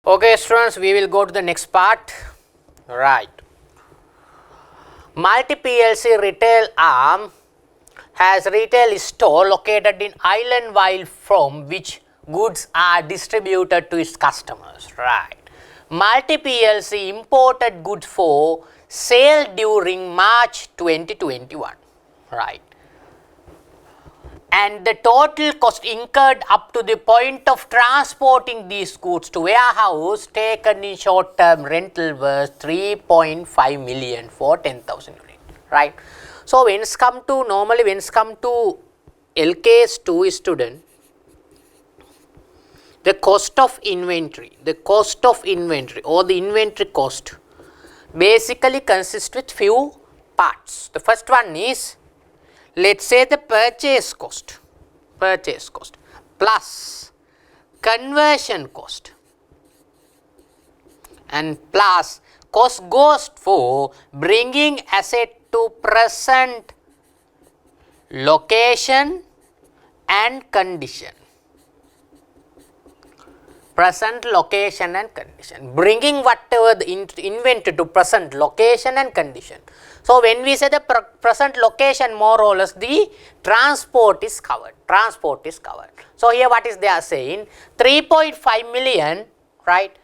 Okay students, we will go to the next part. Right. Multi PLC retail arm has retail store located in island from which goods are distributed to its customers. Right. Multi PLC imported goods for sale during March 2021. Right. And the total cost incurred up to the point of transporting these goods to warehouse taken in short term rental was 3.5 million for 10,000 units, right. So, when it's come to LKS2 student, the cost of inventory or the inventory cost basically consists with few parts. The first one is, let us say, the purchase cost plus conversion cost and plus cost goes for bringing asset to present location and condition. Bringing whatever the inventory to present location and condition. So, when we say the present location, more or less the transport is covered. So, here what is they are saying, 3.5 million, right,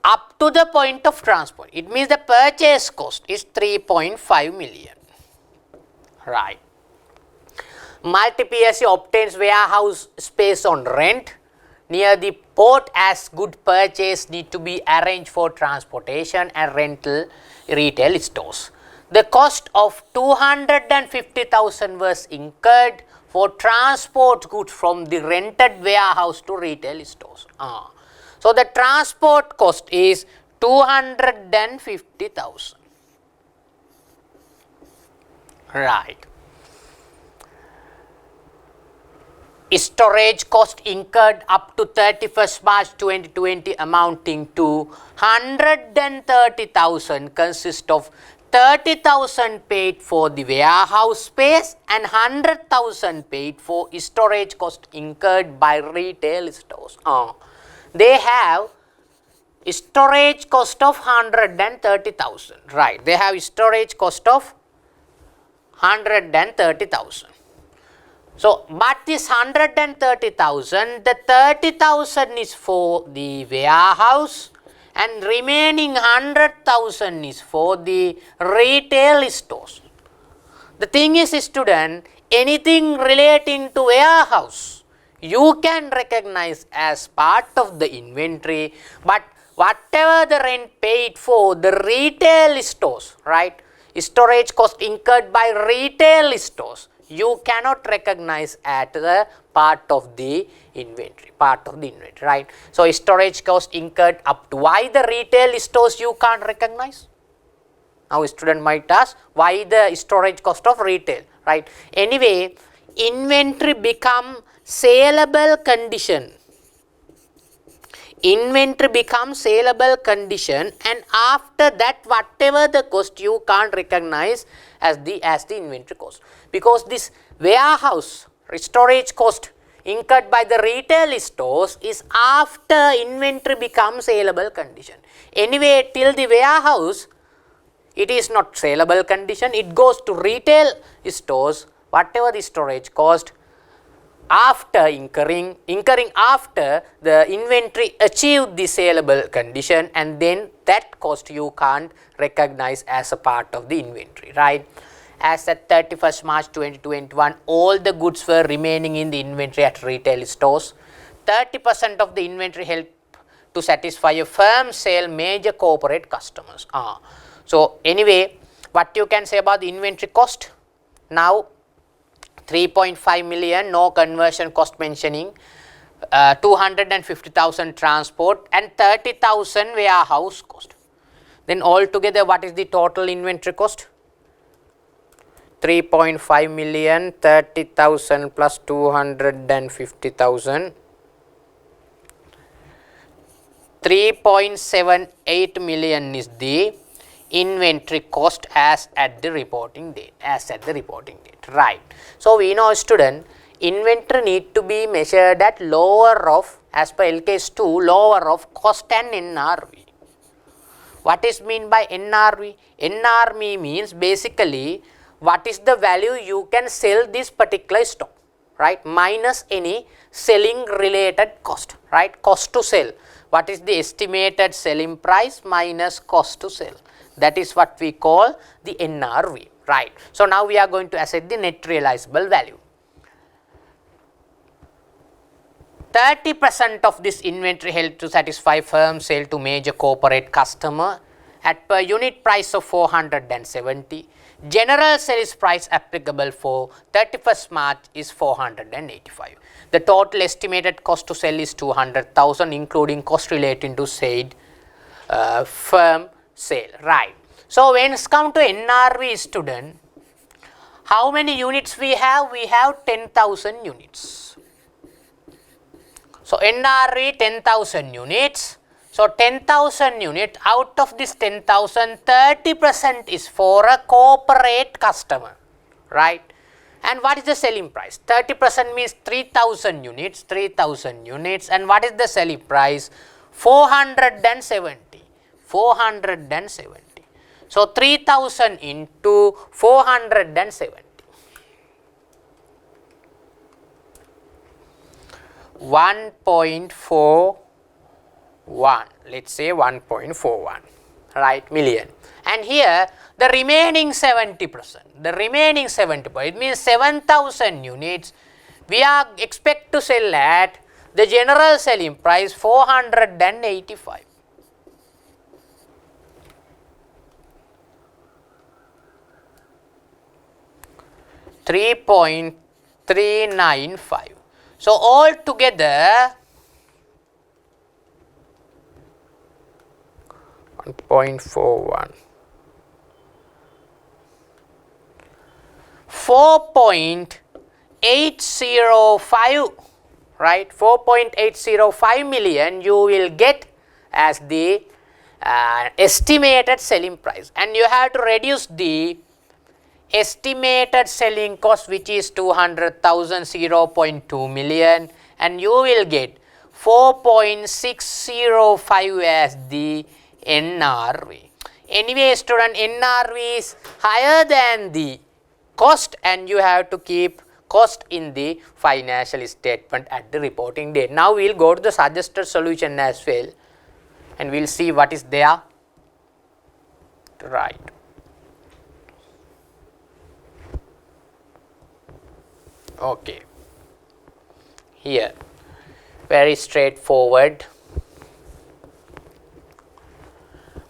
up to the point of transport. It means the purchase cost is 3.5 million, right. Multi PLC obtains warehouse space on rent near the port as good purchase need to be arranged for transportation and rental retail stores. The cost of 250,000 was incurred for transport goods from the rented warehouse to retail stores. So, the transport cost is 250,000, right. Storage cost incurred up to 31st March 2020 amounting to 130,000 consists of 30,000 paid for the warehouse space and 100,000 paid for storage cost incurred by retail stores. They have storage cost of 130,000, right. They have storage cost of 130,000. So, but this 130,000, the 30,000 is for the warehouse and remaining 100,000 is for the retail stores. The thing is, student, anything relating to warehouse, you can recognize as part of the inventory, but whatever the rent paid for the retail stores, right, storage cost incurred by retail stores, you cannot recognize at the part of the inventory, right. So, storage cost incurred up to, why the retail stores you can't recognize? Now, a student might ask, why the storage cost of retail, right. Anyway, inventory become saleable condition. And after that, whatever the cost you can't recognize as the inventory cost, because this warehouse storage cost incurred by the retail stores is after inventory becomes saleable condition. Anyway, till the warehouse it is not saleable condition, it goes to retail stores, whatever the storage cost after incurring after the inventory achieved the saleable condition, and then that cost you can't recognize as a part of the inventory, right. As at 31st March 2021, all the goods were remaining in the inventory at retail stores. 30% of the inventory helped to satisfy a firm sale major corporate customers. So, anyway, what you can say about the inventory cost? Now, 3.5 million, no conversion cost mentioning, 250,000 transport and 30,000 warehouse cost. Then altogether, what is the total inventory cost? 3.5 million, 30,000 plus 250,000, 3.78 million is the inventory cost as at the reporting date, right. So, we know, student, inventory need to be measured at lower of, as per LKS 2, lower of cost and NRV. What is mean by NRV? NRV means basically what is the value you can sell this particular stock, right, minus any selling related cost, right, cost to sell. What is the estimated selling price minus cost to sell? That is what we call the NRV, right. So, now we are going to assess the net realizable value. 30% of this inventory held to satisfy firm sale to major corporate customer at per unit price of 470. General sales price applicable for 31st March is 485. The total estimated cost to sell is 200,000 including cost relating to said firm sale, right. So, when it comes to NRV student, how many units we have? We have 10,000 units. So, NRV 10,000 units. So, 10,000 units, out of this 10,000, 30% is for a corporate customer, right. And what is the selling price? 30% means 3,000 units, 3,000 units, and what is the selling price? 470, 470. So, 3,000 into 470. 1.41, let's say 1.41, right, million. And here the remaining 70%, the remaining 70%, it means 7,000 units we are expect to sell at the general selling price 485. $3.395. So, all together 1.41, 4.805, right, 4.805 million you will get as the estimated selling price, and you have to reduce the estimated selling cost, which is 200,000, 0.2 million, and you will get 4.605 as the NRV. Anyway, student, NRV is higher than the cost, and you have to keep cost in the financial statement at the reporting date. Now, we will go to the suggested solution as well, and we will see what is there, right. Okay, here very straightforward.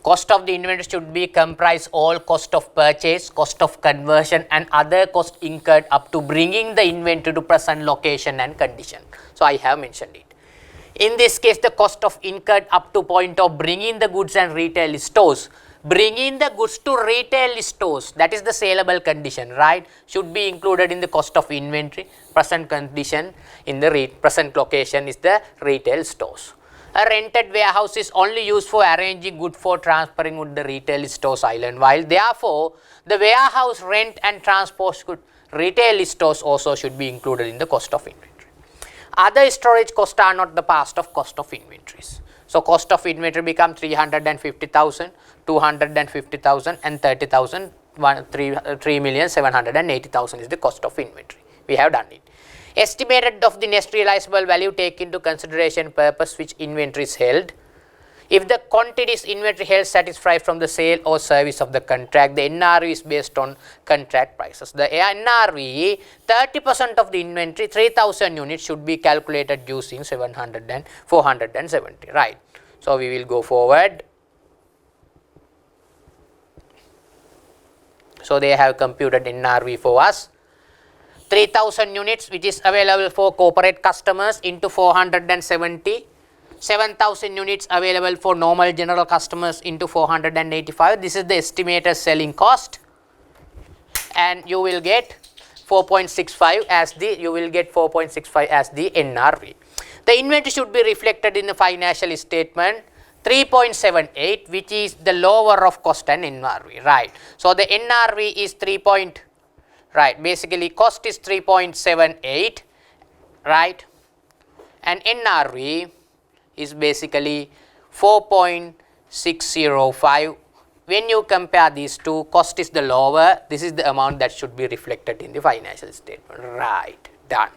Cost of the inventory should be comprise all cost of purchase, cost of conversion and other costs incurred up to bringing the inventory to present location and condition. So, I have mentioned it. In this case, the cost of incurred up to point of bringing the goods and retail stores. Bringing the goods to retail stores, that is the saleable condition, right, should be included in the cost of inventory. Present condition in the present location is the retail stores. A rented warehouse is only used for arranging goods for transferring with the retail stores island, while therefore the warehouse rent and transport goods retail stores also should be included in the cost of inventory. Other storage costs are not the part of cost of inventories. So, cost of inventory become 350,000, 250,000 and 30,000, 3,780,000 is the cost of inventory. We have done it. Estimated of the net realizable value take into consideration purpose which inventory is held. If the quantities inventory held satisfy from the sale or service of the contract, the NRV is based on contract prices. The NRV, 30% of the inventory, 3,000 units should be calculated using 700 and 470, right. So, we will go forward. So, they have computed NRV for us. 3,000 units which is available for corporate customers into 470, 7,000 units available for normal general customers into 485. This is the estimated selling cost, and you will get 4.65 as the NRV. The inventory should be reflected in the financial statement 3.78, which is the lower of cost and NRV, right. So, the NRV is 3. Right, basically cost is 3.78 right, and NRV is basically 4.605. When you compare these two, cost is the lower, this is the amount that should be reflected in the financial statement. Right, done.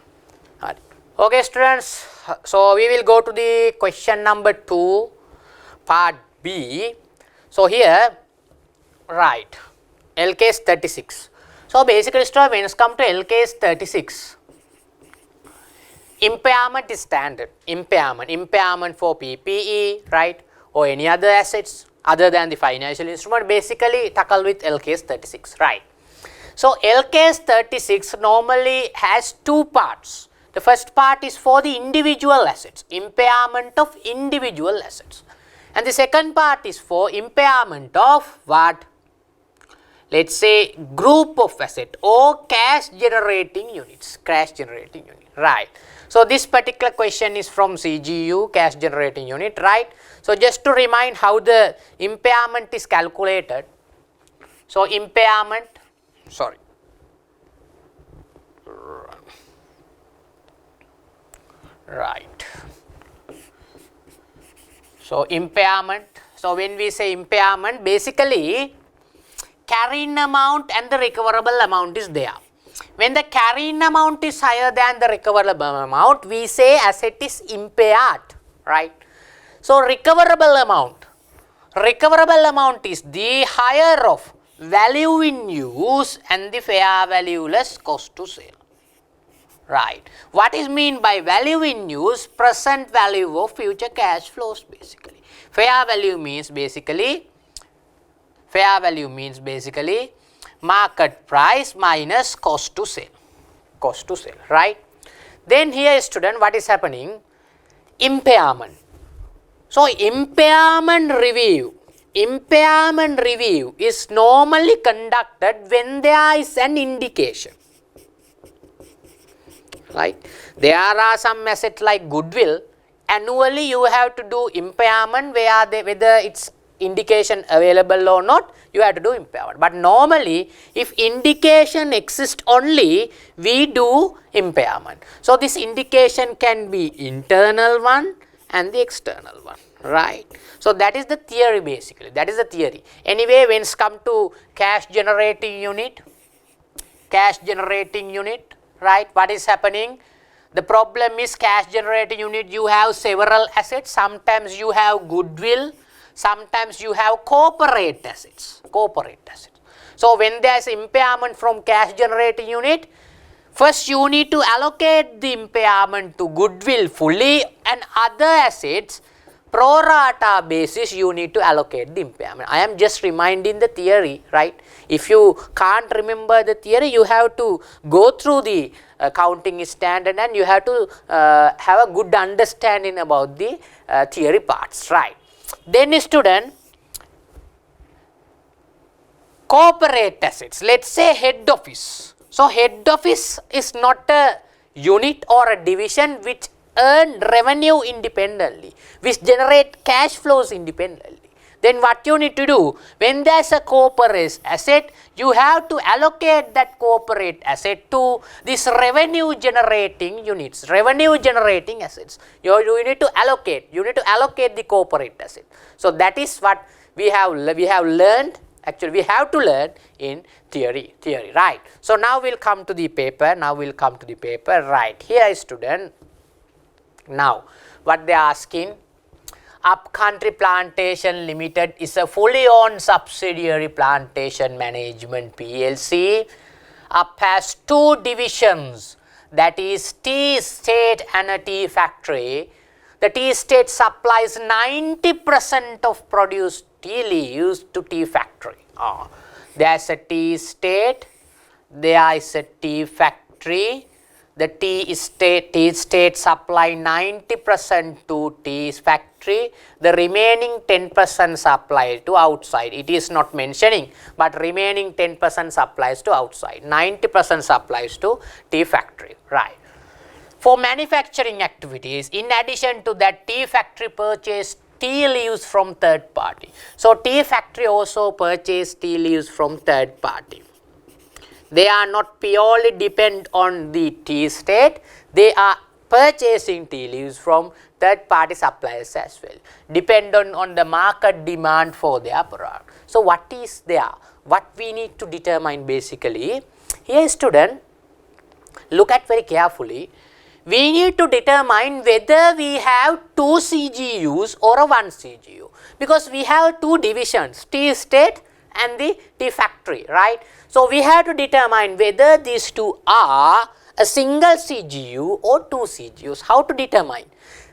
Right. Okay students, so we will go to the question number 2, part B. So here, right, LKS 36. So basically students, when it comes to LKS 36, impairment is standard. Impairment for PPE, right, or any other assets other than the financial instrument, basically tackle with LKS 36, right. So LKS 36 normally has two parts. The first part is for the individual assets, impairment of individual assets, and the second part is for impairment of what? Let's say group of asset or cash generating units, right. So this particular question is from CGU, cash generating unit, right. So just to remind how the impairment is calculated. So impairment, sorry, right. So impairment, so when we say impairment, basically carrying amount and the recoverable amount is there. When the carrying amount is higher than the recoverable amount, we say asset is impaired, right. So recoverable amount is the higher of value in use and the fair value less cost to sale, right. What is mean by value in use? Present value of future cash flows basically. Fair value means basically market price minus cost to sale, right. Then here student, what is happening? Impairment. So impairment review is normally conducted when there is an indication, right. There are some assets like goodwill, annually you have to do impairment whether it's indication available or not, you have to do impairment. But normally if indication exists only, we do impairment. So this indication can be internal one and the external one, right. So that is the theory basically, that is the theory. Anyway, when it's come to cash generating unit, right, what is happening? The problem is cash generating unit, you have several assets, sometimes you have goodwill, sometimes you have corporate assets. So when there is impairment from cash generating unit, first you need to allocate the impairment to goodwill fully, and other assets pro rata basis you need to allocate the impairment. I am just reminding the theory, right. If you can't remember the theory, you have to go through the accounting standard and you have to have a good understanding about the theory parts, right. Then student, corporate assets, let's say head office. So head office is not a unit or a division which earn revenue independently, which generate cash flows independently. Then what you need to do, when there is a corporate asset, you have to allocate that corporate asset to this revenue generating units, revenue generating assets. You need to allocate the corporate asset. So that is what we have learned, actually we have to learn in theory, right. So now we'll come to the paper, right. Here student, now what they are asking, Upcountry Plantation Limited is a fully owned subsidiary plantation management PLC. Up has two divisions, that is tea estate and a tea factory. The tea estate supplies 90% of produced tea leaves to tea factory. There is a tea estate, there is a tea factory. The tea estate supply 90% to tea factory, the remaining 10% supply to outside. It is not mentioning, but remaining 10% supplies to outside, 90% supplies to tea factory, right. For manufacturing activities, in addition to that, tea factory purchase tea leaves from third party. So tea factory also purchase tea leaves from third party. They are not purely depend on the tea estate, they are purchasing tea leaves from third party suppliers as well, dependent on the market demand for their product. So, what is there? What we need to determine basically, here student, look at very carefully, we need to determine whether we have 2 CGUs or a 1 CGU, because we have 2 divisions, tea state and the tea factory, right. So, we have to determine whether these two are a single CGU or 2 CGUs. How to determine?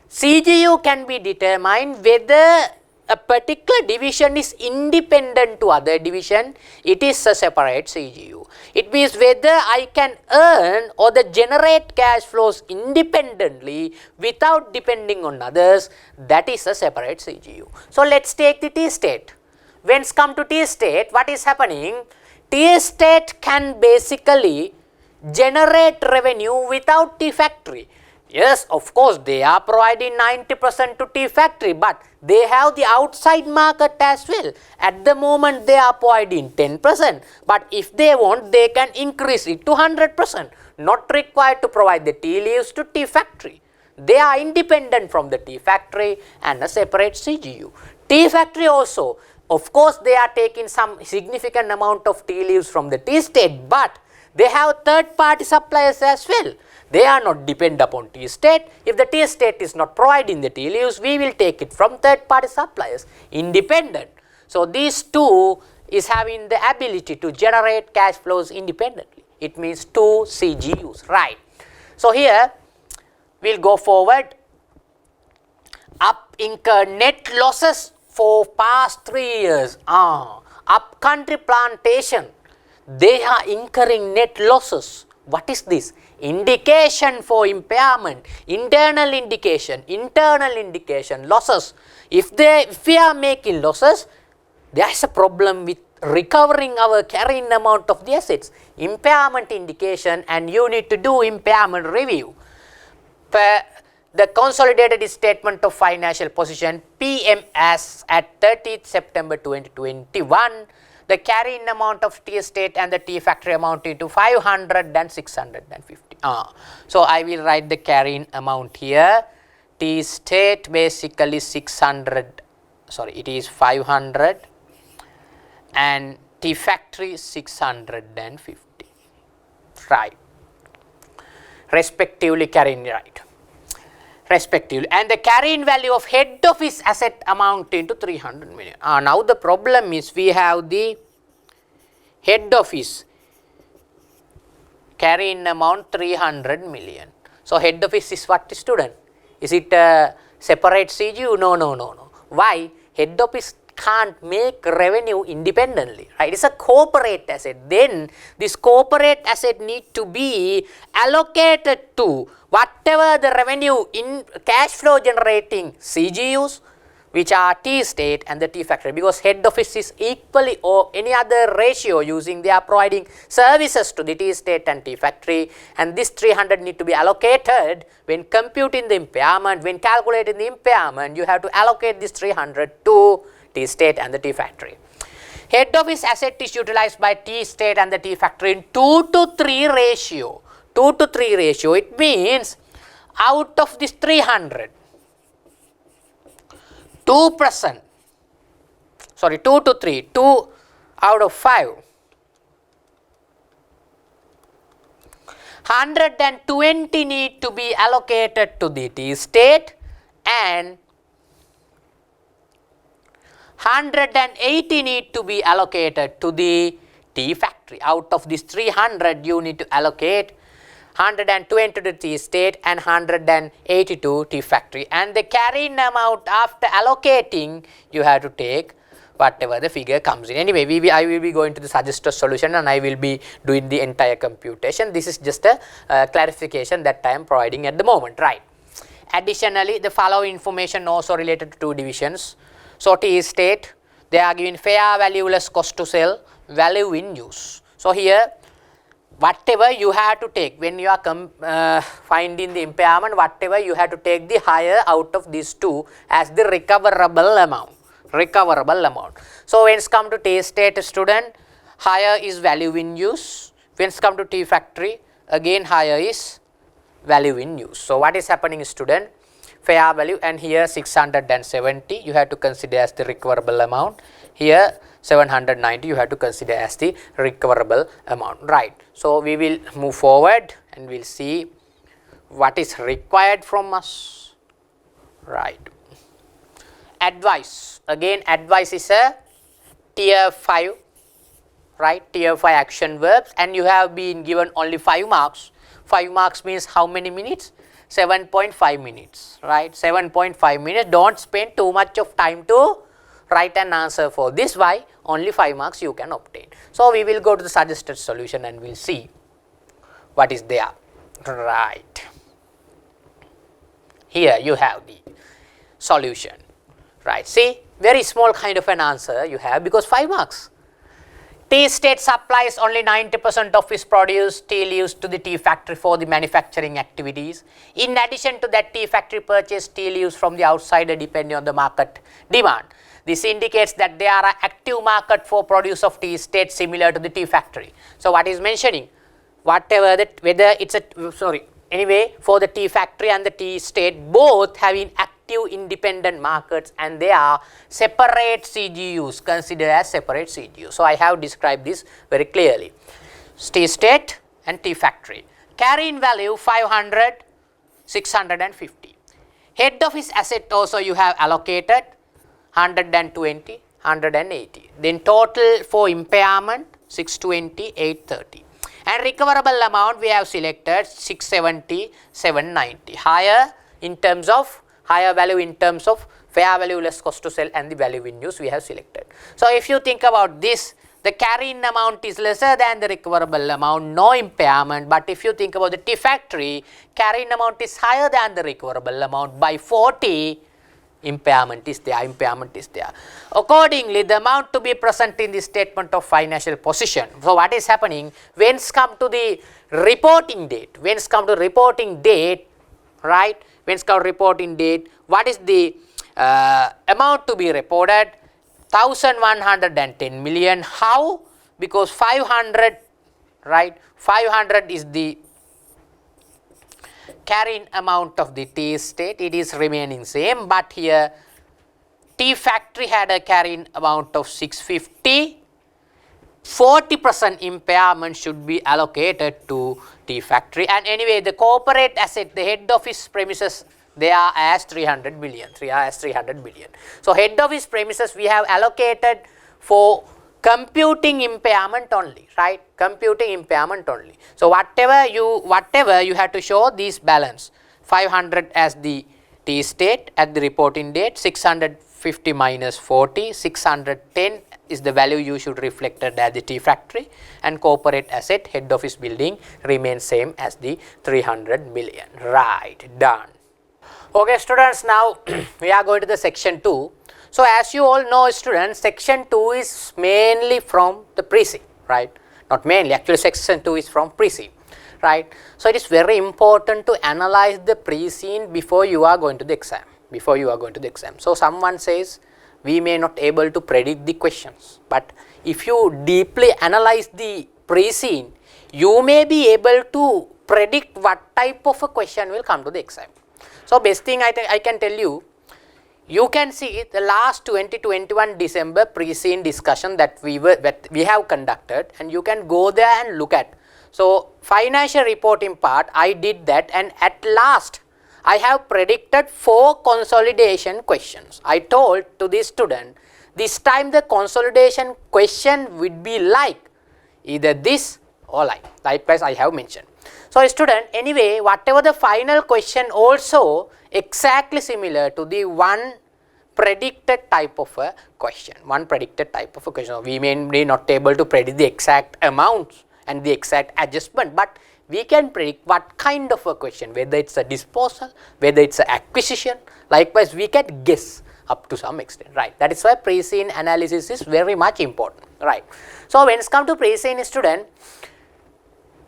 CGU can be determined whether a particular division is independent to other division, it is a separate CGU. It means whether I can earn or generate cash flows independently without depending on others, that is a separate CGU. So, let us take the tea state. When it comes to tea state, what is happening? Tea state can basically generate revenue without tea factory. Yes, of course, they are providing 90% to tea factory, but they have the outside market as well. At the moment, they are providing 10%, but if they want, they can increase it to 100%. Not required to provide the tea leaves to tea factory. They are independent from the tea factory and a separate CGU. Tea factory also, of course, they are taking some significant amount of tea leaves from the tea state, but they have third party suppliers as well. They are not dependent upon tea state. If the tea state is not providing the tea leaves, we will take it from third party suppliers, independent. So, these two is having the ability to generate cash flows independently. It means 2 CGUs, right. So, here we will go forward. Up incur net losses for past 3 years. Up country plantation, they are incurring net losses. What is this? Indication for impairment, internal indication, losses. If we are making losses, there is a problem with recovering our carrying amount of the assets. Impairment indication, and you need to do impairment review. The consolidated statement of financial position PMS at 30th September 2021. The carrying amount of tea estate and the tea factory amounted to 500 and 650. So, I will write the carrying amount here. Tea estate basically 600, sorry, it is 500 and tea factory 650, right, respectively carrying, right, respectively. And the carrying value of head office asset amounting to 300 million. Now, the problem is we have the head office carrying amount 300 million. So, head office is what, student? Is it a separate CGU? No. Why? Head office can't make revenue independently, right? It's a corporate asset. Then this corporate asset need to be allocated to whatever the revenue in cash flow generating CGUs, which are tea estate and the tea factory, because head office is equally or any other ratio using, they are providing services to the tea estate and tea factory, and this 300 need to be allocated when computing the impairment. When calculating the impairment, you have to allocate this 300 to tea estate and the tea factory. Head office asset is utilized by tea estate and the tea factory in 2:3 ratio. 2:3 ratio, it means out of this 300, 2%, sorry, 2:3, 2 out of 5, 120 need to be allocated to the tea estate and 180 need to be allocated to the tea factory. Out of this 300, you need to allocate 120 to the tea estate and 180 to tea factory. And the carrying amount after allocating, you have to take whatever the figure comes in. Anyway, I will be going to the suggested solution and I will be doing the entire computation. This is just a clarification that I am providing at the moment, right? Additionally, the following information also related to 2 divisions. So, tea estate, they are given fair value less cost to sell, value in use. So, here whatever you have to take when you are finding the impairment, whatever you have to take the higher out of these 2 as the recoverable amount. So, when it comes to tea estate, student, higher is value in use. When it comes to tea factory, again higher is value in use. So, what is happening student? Fair value, and here 670 you have to consider as the recoverable amount, here 790 you have to consider as the recoverable amount, right. So, we will move forward and we will see what is required from us, right. Advice, again advice is a tier 5, right, tier 5 action verbs, and you have been given only 5 marks. 5 marks means how many minutes? 7.5 minutes, right, 7.5 minutes. Don't spend too much of time to write an answer for this. Why? Only 5 marks you can obtain. So, we will go to the suggested solution and we will see what is there, right. Here you have the solution, right. See, very small kind of an answer you have because 5 marks. Tea state supplies only 90% of its produce tea leaves to the tea factory for the manufacturing activities. In addition to that, tea factory purchase tea leaves from the outsider depending on the market demand. This indicates that there are active market for produce of tea state similar to the tea factory. So, what is mentioning? Whatever that, whether it's a, anyway, for the tea factory and the tea state, both having active independent markets and they are separate CGUs, considered as separate CGUs. So, I have described this very clearly. Tea state and tea factory. Carrying value 500, 650. Head office asset also you have allocated 120, 180. Then total for impairment 620, 830. And recoverable amount we have selected 670, 790. Higher in terms of higher value in terms of fair value less cost to sell and the value in use we have selected. So, if you think about this, the carrying amount is lesser than the recoverable amount, no impairment, but if you think about the tea factory, carrying amount is higher than the recoverable amount by 40, impairment is there. Accordingly, the amount to be present in the statement of financial position. So, what is happening? When it's come to the reporting date, right, when it's come to reporting date, what is the amount to be reported? 1110 million. How? Because 500, right, 500 is the carrying amount of the tea estate, it is remaining same, but here tea factory had a carrying amount of 650, 40% impairment should be allocated to tea factory, and anyway the corporate asset, the head office premises, they are as 300 billion. So, head office premises we have allocated for computing impairment only, right, computing impairment only. So, whatever you have to show this balance, 500 as the tea estate at the reporting date, 650 minus 40, 610 is the value you should reflect as the tea factory, and corporate asset head office building remains same as the 300 million, right, done. Okay students, now we are going to the section 2. So, as you all know students, section 2 is mainly from the pre-C, right, not mainly, actually section 2 is from pre-C, right. So, it is very important to analyze the pre-scene before you are going to the exam, So, someone says we may not able to predict the questions, but if you deeply analyze the pre-scene, you may be able to predict what type of a question will come to the exam. So, best thing I can tell you, you can see the last 2021 December pre-scene discussion that we have conducted, and you can go there and look at. So, financial reporting part I did that, and at last I have predicted 4 consolidation questions. I told to this student, this time the consolidation question would be like either this or like, likewise I have mentioned. So, student, anyway, whatever the final question also exactly similar to the one predicted type of a question, We may be not able to predict the exact amounts and the exact adjustment, but we can predict what kind of a question, whether it's a disposal, whether it's an acquisition, likewise we can guess up to some extent, right. That is why pre-scene analysis is very much important, right. So, when it's come to pre-scene student,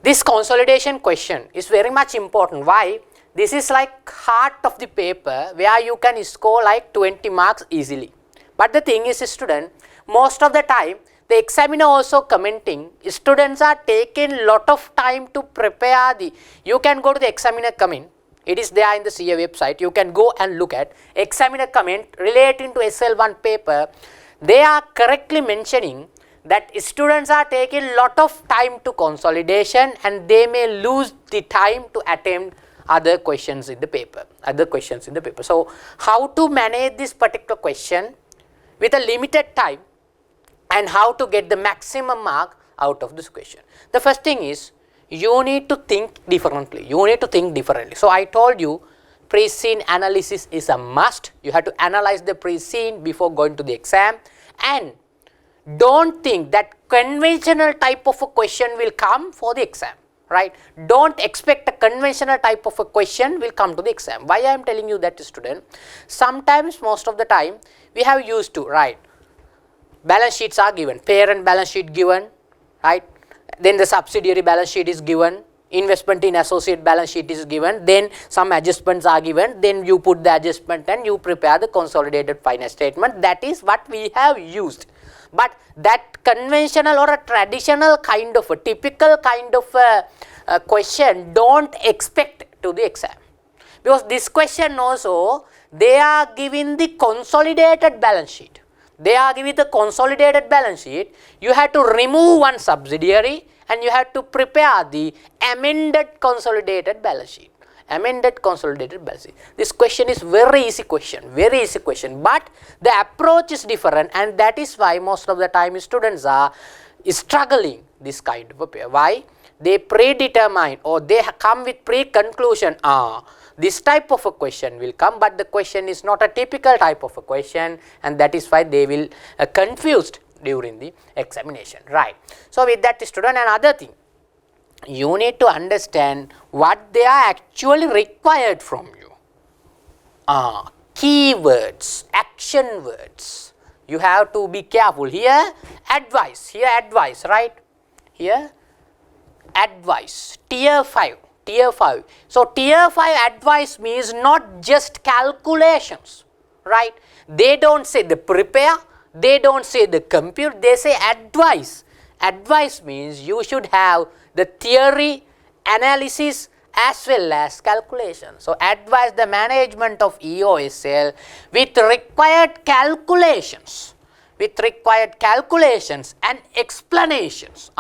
this consolidation question is very much important. Why? This is like heart of the paper where you can score like 20 marks easily. But the thing is student, most of the time the examiner also commenting students are taking lot of time to prepare the, you can go to the examiner comment, it is there in the CA website, you can go and look at examiner comment relating to SL1 paper. They are correctly mentioning that students are taking lot of time to consolidation and they may lose the time to attempt other questions in the paper, So how to manage this particular question with a limited time and how to get the maximum mark out of this question? The first thing is, you need to think differently. So I told you pre-scene analysis is a must. You have to analyze the pre-scene before going to the exam, and don't think that conventional type of a question will come for the exam, right? Don't expect a conventional type of a question will come to the exam. Why I am telling you that, student? Sometimes, most of the time, we have used to, right? Balance sheets are given, parent balance sheet given, right? Then the subsidiary balance sheet is given, investment in associate balance sheet is given, then some adjustments are given, then you put the adjustment and you prepare the consolidated finance statement. That is what we have used. But that conventional or a traditional kind of a typical kind of a question, don't expect to the exam. Because this question also, they are giving the consolidated balance sheet. You have to remove one subsidiary and you have to prepare the amended consolidated balance sheet. This question is very easy question, but the approach is different, and that is why most of the time students are struggling this kind of a pair. Why? They predetermine or they come with pre-conclusion, this type of a question will come, but the question is not a typical type of a question, and that is why they will confused during the examination, right? So with that, student, another thing, you need to understand what they are actually required from you. Keywords, action words. You have to be careful. Here advice, right? Here advice, tier 5. So tier 5 advice means not just calculations, right? They don't say the prepare, they don't say the compute, they say advice. Advice means you should have the theory, analysis as well as calculation. So advise the management of EOSL with required calculations. And explanations.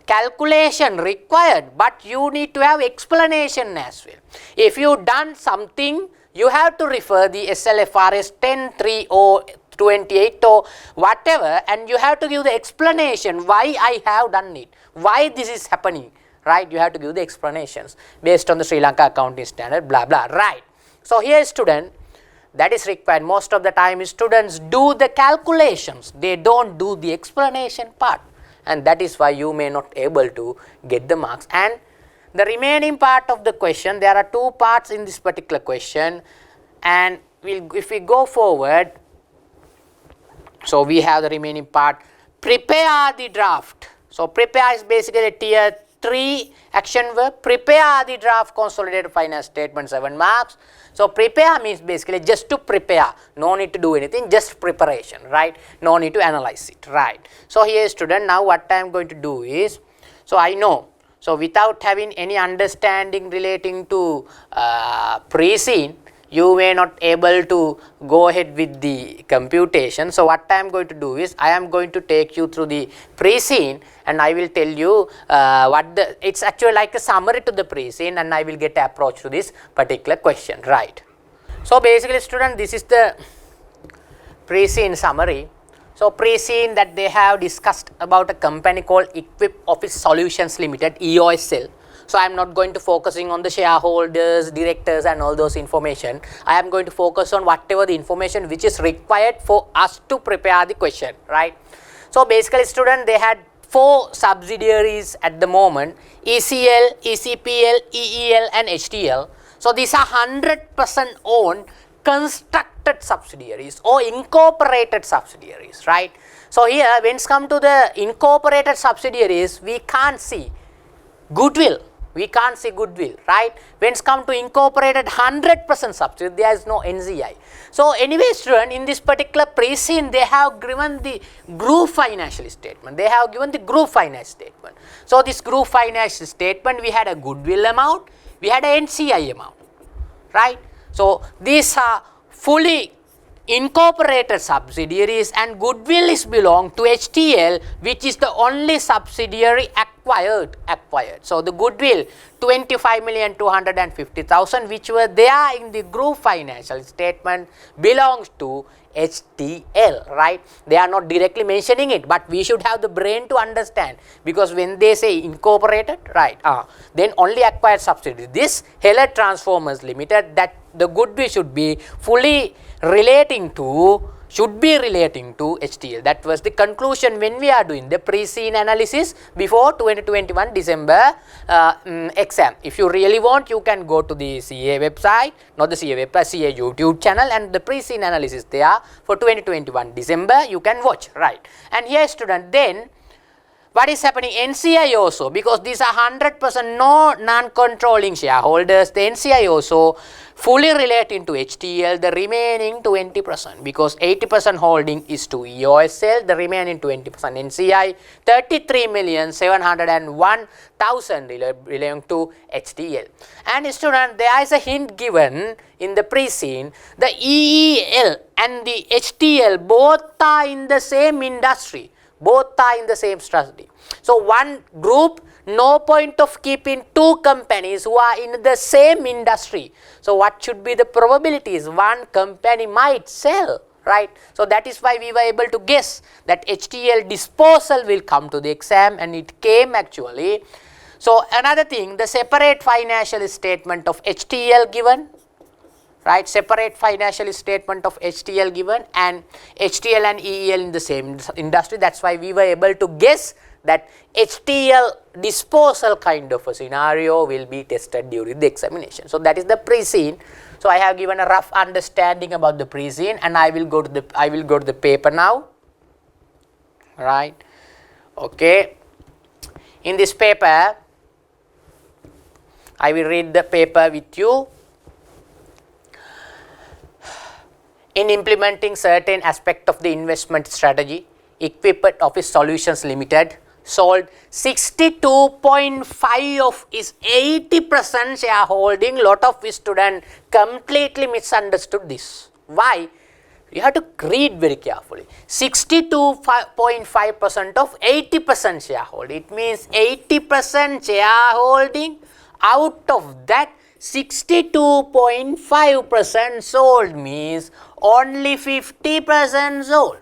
Calculation required, but you need to have explanation as well. If you done something, you have to refer the SLFRS 10.3 or 28 or whatever, and you have to give the explanation why I have done it, why this is happening, right? You have to give the explanations based on the Sri Lanka accounting standard, blah blah, right? So here, student, that is required. Most of the time students do the calculations, they don't do the explanation part, and that is why you may not able to get the marks. And the remaining part of the question, there are two parts in this particular question, and if we go forward, so we have the remaining part, prepare the draft. So prepare is basically a tier 3 action verb. Prepare the draft consolidated finance statement, 7 marks. So prepare means basically just to prepare, no need to do anything, just preparation, right? No need to analyze it, right? So here, student, now what I am going to do is, so I know, so without having any understanding relating to pre-scene, you may not able to go ahead with the computation. So what I am going to do is, I am going to take you through the pre-scene, and I will tell you it's actually like a summary to the pre-scene, and I will get approach to this particular question, right? So basically, student, this is the pre-scene summary. So pre-scene that they have discussed about a company called Equip Office Solutions Limited, EOSL. So I am not going to focusing on the shareholders, directors and all those information. I am going to focus on whatever the information which is required for us to prepare the question, right? So basically, student, they had 4 subsidiaries at the moment: ECL, ECPL, EEL and HTL. So these are 100% owned constructed subsidiaries or incorporated subsidiaries, right? So here, when it comes to the incorporated subsidiaries, we can't see goodwill. We can't see goodwill, right? When it's come to incorporated 100% subsidiary, there is no NCI. So anyway, student, in this particular pre-scene, they have given the group financial statement. They have given the group financial statement. So this group financial statement, we had a goodwill amount, we had a NCI amount, right? So these are fully incorporated subsidiaries, and goodwill is belong to HTL, which is the only subsidiary acquired. So the goodwill 25,250,000 which were there in the group financial statement belongs to HTL, right? They are not directly mentioning it, but we should have the brain to understand, because when they say incorporated, right, then only acquired subsidiary. This Heller Transformers Limited, that the goodwill should be fully relating to HTL. That was the conclusion when we are doing the pre-scene analysis before 2021 December exam. If you really want, you can go to the CA website, not the CA website, CA YouTube channel, and the pre-scene analysis there for 2021 December you can watch, right? And here, student, then what is happening? NCI also, because these are 100% no non-controlling shareholders, the NCI also fully relating to HTL, the remaining 20%, because 80% holding is to EOSL, the remaining 20% NCI, 33,701,000 belong to HTL. And student, there is a hint given in the pre-scene, the EEL and the HTL both are in the same industry. Both are in the same strategy. So one group, no point of keeping two companies who are in the same industry. So what should be the probabilities? One company might sell, right? So that is why we were able to guess that HTL disposal will come to the exam, and it came actually. So another thing, the separate financial statement of HTL given, right? Separate financial statement of HTL given, and HTL and EEL in the same industry. That's why we were able to guess that HTL disposal kind of a scenario will be tested during the examination. So that is the pre-scene. So I have given a rough understanding about the pre-scene, and I will go to the paper now, right? Okay. In this paper, I will read the paper with you. In implementing certain aspect of the investment strategy, Equipment Office Solutions Limited sold 62.5 of its 80% shareholding. Lot of students completely misunderstood this. Why? You have to read very carefully. 62.5% of 80% shareholding. It means 80% shareholding. Out of that, 62.5% sold means only 50% sold.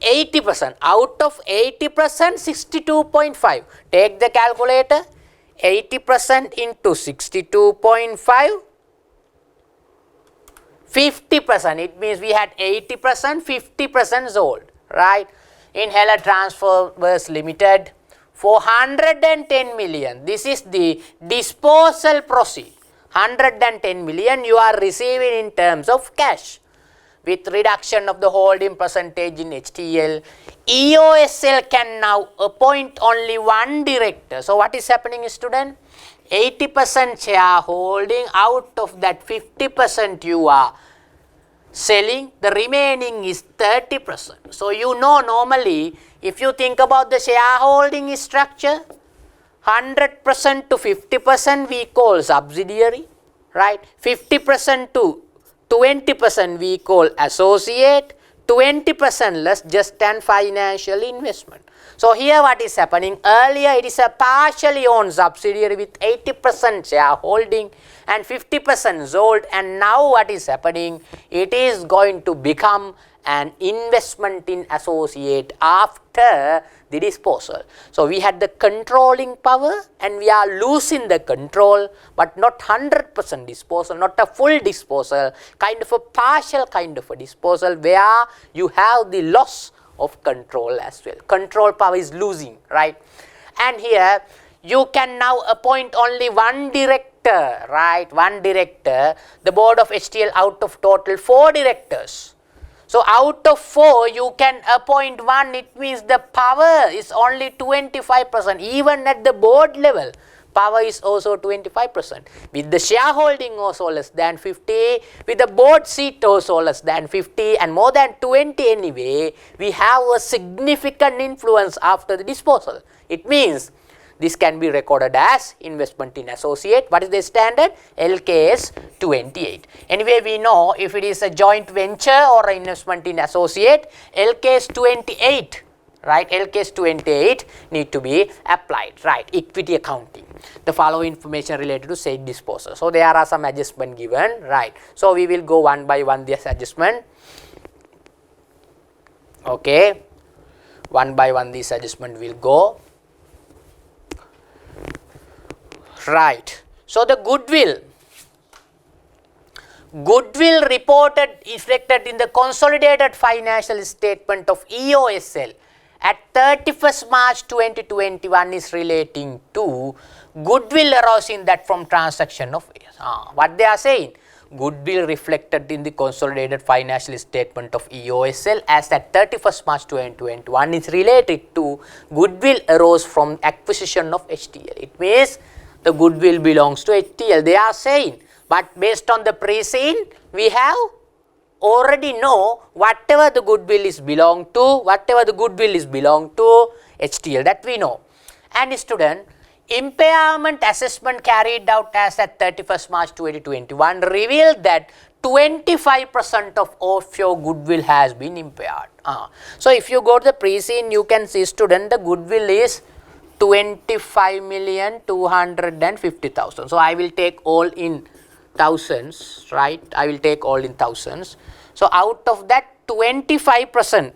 80% out of 80%, 62.5. Take the calculator. 80% into 62.5, 50%. It means we had 80%, 50% sold, right? In Heller Transformers Limited, 410 million. This is the disposal proceed. 110 million you are receiving in terms of cash. With reduction of the holding percentage in HTL, EOSL can now appoint only one director. So what is happening, student? 80% shareholding, out of that 50% you are selling, the remaining is 30%. So you know, normally if you think about the shareholding structure, 100% to 50% we call subsidiary, right? 50% to 20% we call associate, 20% less just an financial investment. So here what is happening? Earlier it is a partially owned subsidiary with 80% shareholding and 50% sold, and now what is happening? It is going to become an investment in associate after the disposal. So we had the controlling power and we are losing the control, but not 100% disposal, not a full disposal, kind of a partial kind of a disposal where you have the loss of control as well. Control power is losing, right? And here you can now appoint only one director, right? One director. The board of HTL out of total 4 directors. So out of 4 you can appoint one. It means the power is only 25%. Even at the board level, power is also 25%. With the shareholding also less than 50, with the board seat also less than 50 and more than 20 anyway, we have a significant influence after the disposal. It means this can be recorded as investment in associate. What is the standard? LKS 28. Anyway, we know if it is a joint venture or investment in associate, LKS 28, right? LKS 28 need to be applied, right? Equity accounting. The following information related to said disposal. So there are some adjustment given, right? So we will go one by one this adjustment. Okay, one by one this adjustment will go. Right. So the goodwill reported reflected in the consolidated financial statement of EOSL at 31st March 2021 is relating to goodwill arising that from transaction of what they are saying. Goodwill reflected in the consolidated financial statement of EOSL as at 31st March 2021 is related to goodwill arose from acquisition of HTL. It means the goodwill belongs to HTL, they are saying, but based on the pre-scene, we have already know whatever the goodwill is belong to, HTL, that we know. And student, impairment assessment carried out as at 31st March 2021 revealed that 25% of your goodwill has been impaired. So if you go to the pre-scene, you can see student, the goodwill is 25,250,000. So I will take all in thousands, right? I will take all in thousands. So out of that 25%,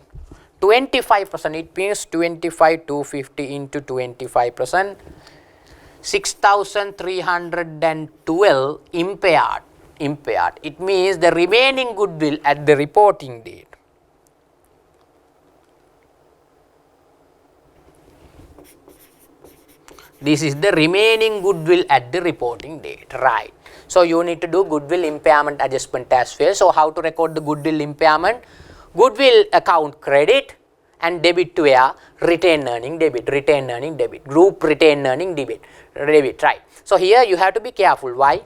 it means 25,250 into 25%, 6,312 impaired. It means the remaining goodwill at the reporting date. This is the remaining goodwill at the reporting date, right? So you need to do goodwill impairment adjustment as well. So how to record the goodwill impairment? Goodwill account credit and debit to where? Retained earning debit, group retained earning debit, right? So here you have to be careful. Why?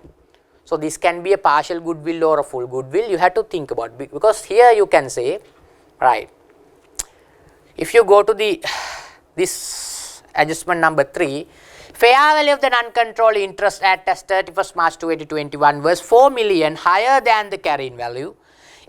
So this can be a partial goodwill or a full goodwill. You have to think about it, because here you can say, right, if you go to the this adjustment number 3, fair value of the non-controlled interest at 31st March 2021 was 4 million higher than the carrying value.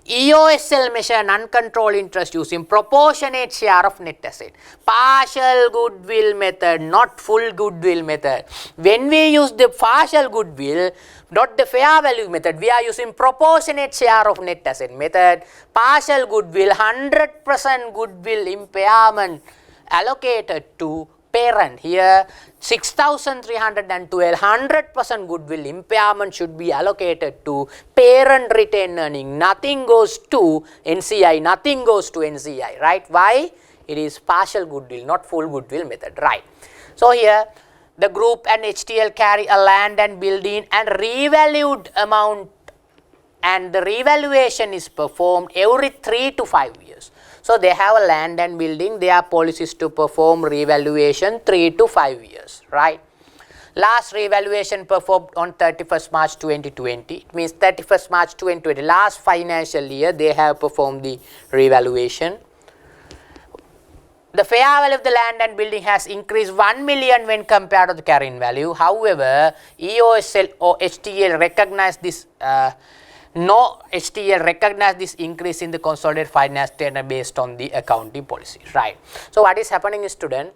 EOSL measure non-controlled interest using proportionate share of net asset. Partial goodwill method, not full goodwill method. When we use the partial goodwill, not the fair value method, we are using proportionate share of net asset method. Partial goodwill, 100% goodwill impairment allocated to parent. Here 6,312, 100% goodwill impairment should be allocated to parent retained earning. Nothing goes to NCI, right? Why? It is partial goodwill, not full goodwill method, right? So here the group and HTL carry a land and building and revalued amount, and the revaluation is performed every 3 to 5 years. So they have a land and building, their policy is to perform revaluation 3 to 5 years, right? Last revaluation performed on 31st March 2020, it means 31st March 2020, last financial year they have performed the revaluation. The fair value of the land and building has increased 1 million when compared to the carrying value. However, EOSL or HTL recognized this HTL recognized this increase in the consolidated finance statement based on the accounting policy, right? So what is happening is, student,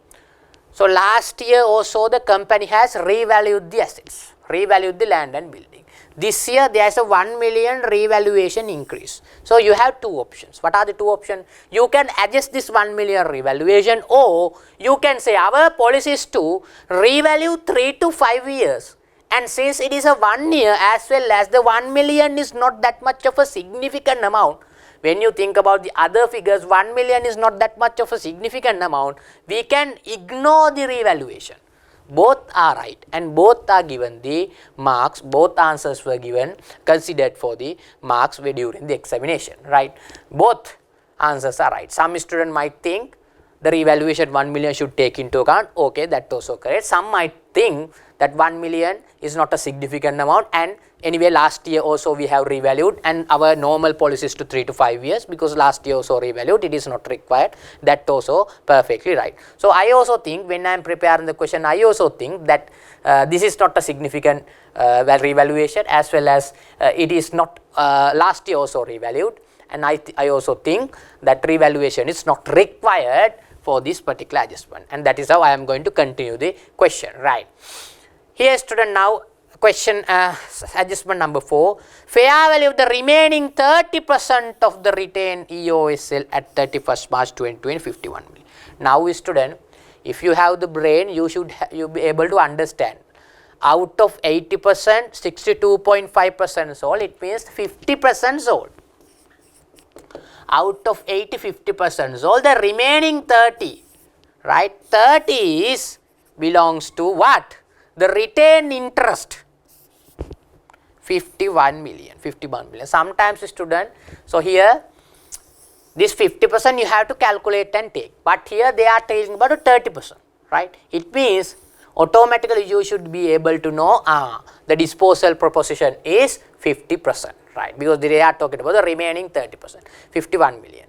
so last year also the company has revalued the assets, revalued the land and building. This year there is a 1 million revaluation increase. So you have two options. What are the two options? You can adjust this 1 million revaluation, or you can say our policy is to revalue 3 to 5 years. And since it is a 1 year, as well as the 1 million is not that much of a significant amount, when you think about the other figures, 1 million is not that much of a significant amount, we can ignore the revaluation. Both are right and both are given the marks, both answers were given, considered for the marks during the examination, right? Both answers are right. Some student might think the revaluation 1 million should take into account. Okay, that also correct. Some might think that 1 million is not a significant amount, and anyway last year also we have revalued, and our normal policy is to 3 to 5 years, because last year also revalued, it is not required. That also perfectly right. So I also think when I am preparing the question, I also think that this is not a significant revaluation, as well as it is not last year also revalued, and I also think that revaluation is not required for this particular adjustment, and that is how I am going to continue the question, right. Here student, now question adjustment number 4, fair value of the remaining 30% of the retained EOSL at 31st March 2020 51 million. Now student, if you have the brain, you should you be able to understand, out of 80%, 62.5% sold, it means 50% sold. Out of 80, 50% sold, the remaining 30, right, 30 is belongs to what? The retained interest, 51 million. Sometimes student, so here this 50% you have to calculate and take, but here they are taking about 30%, right. It means automatically you should be able to know the disposal proposition is 50%, right, because they are talking about the remaining 30%, 51 million.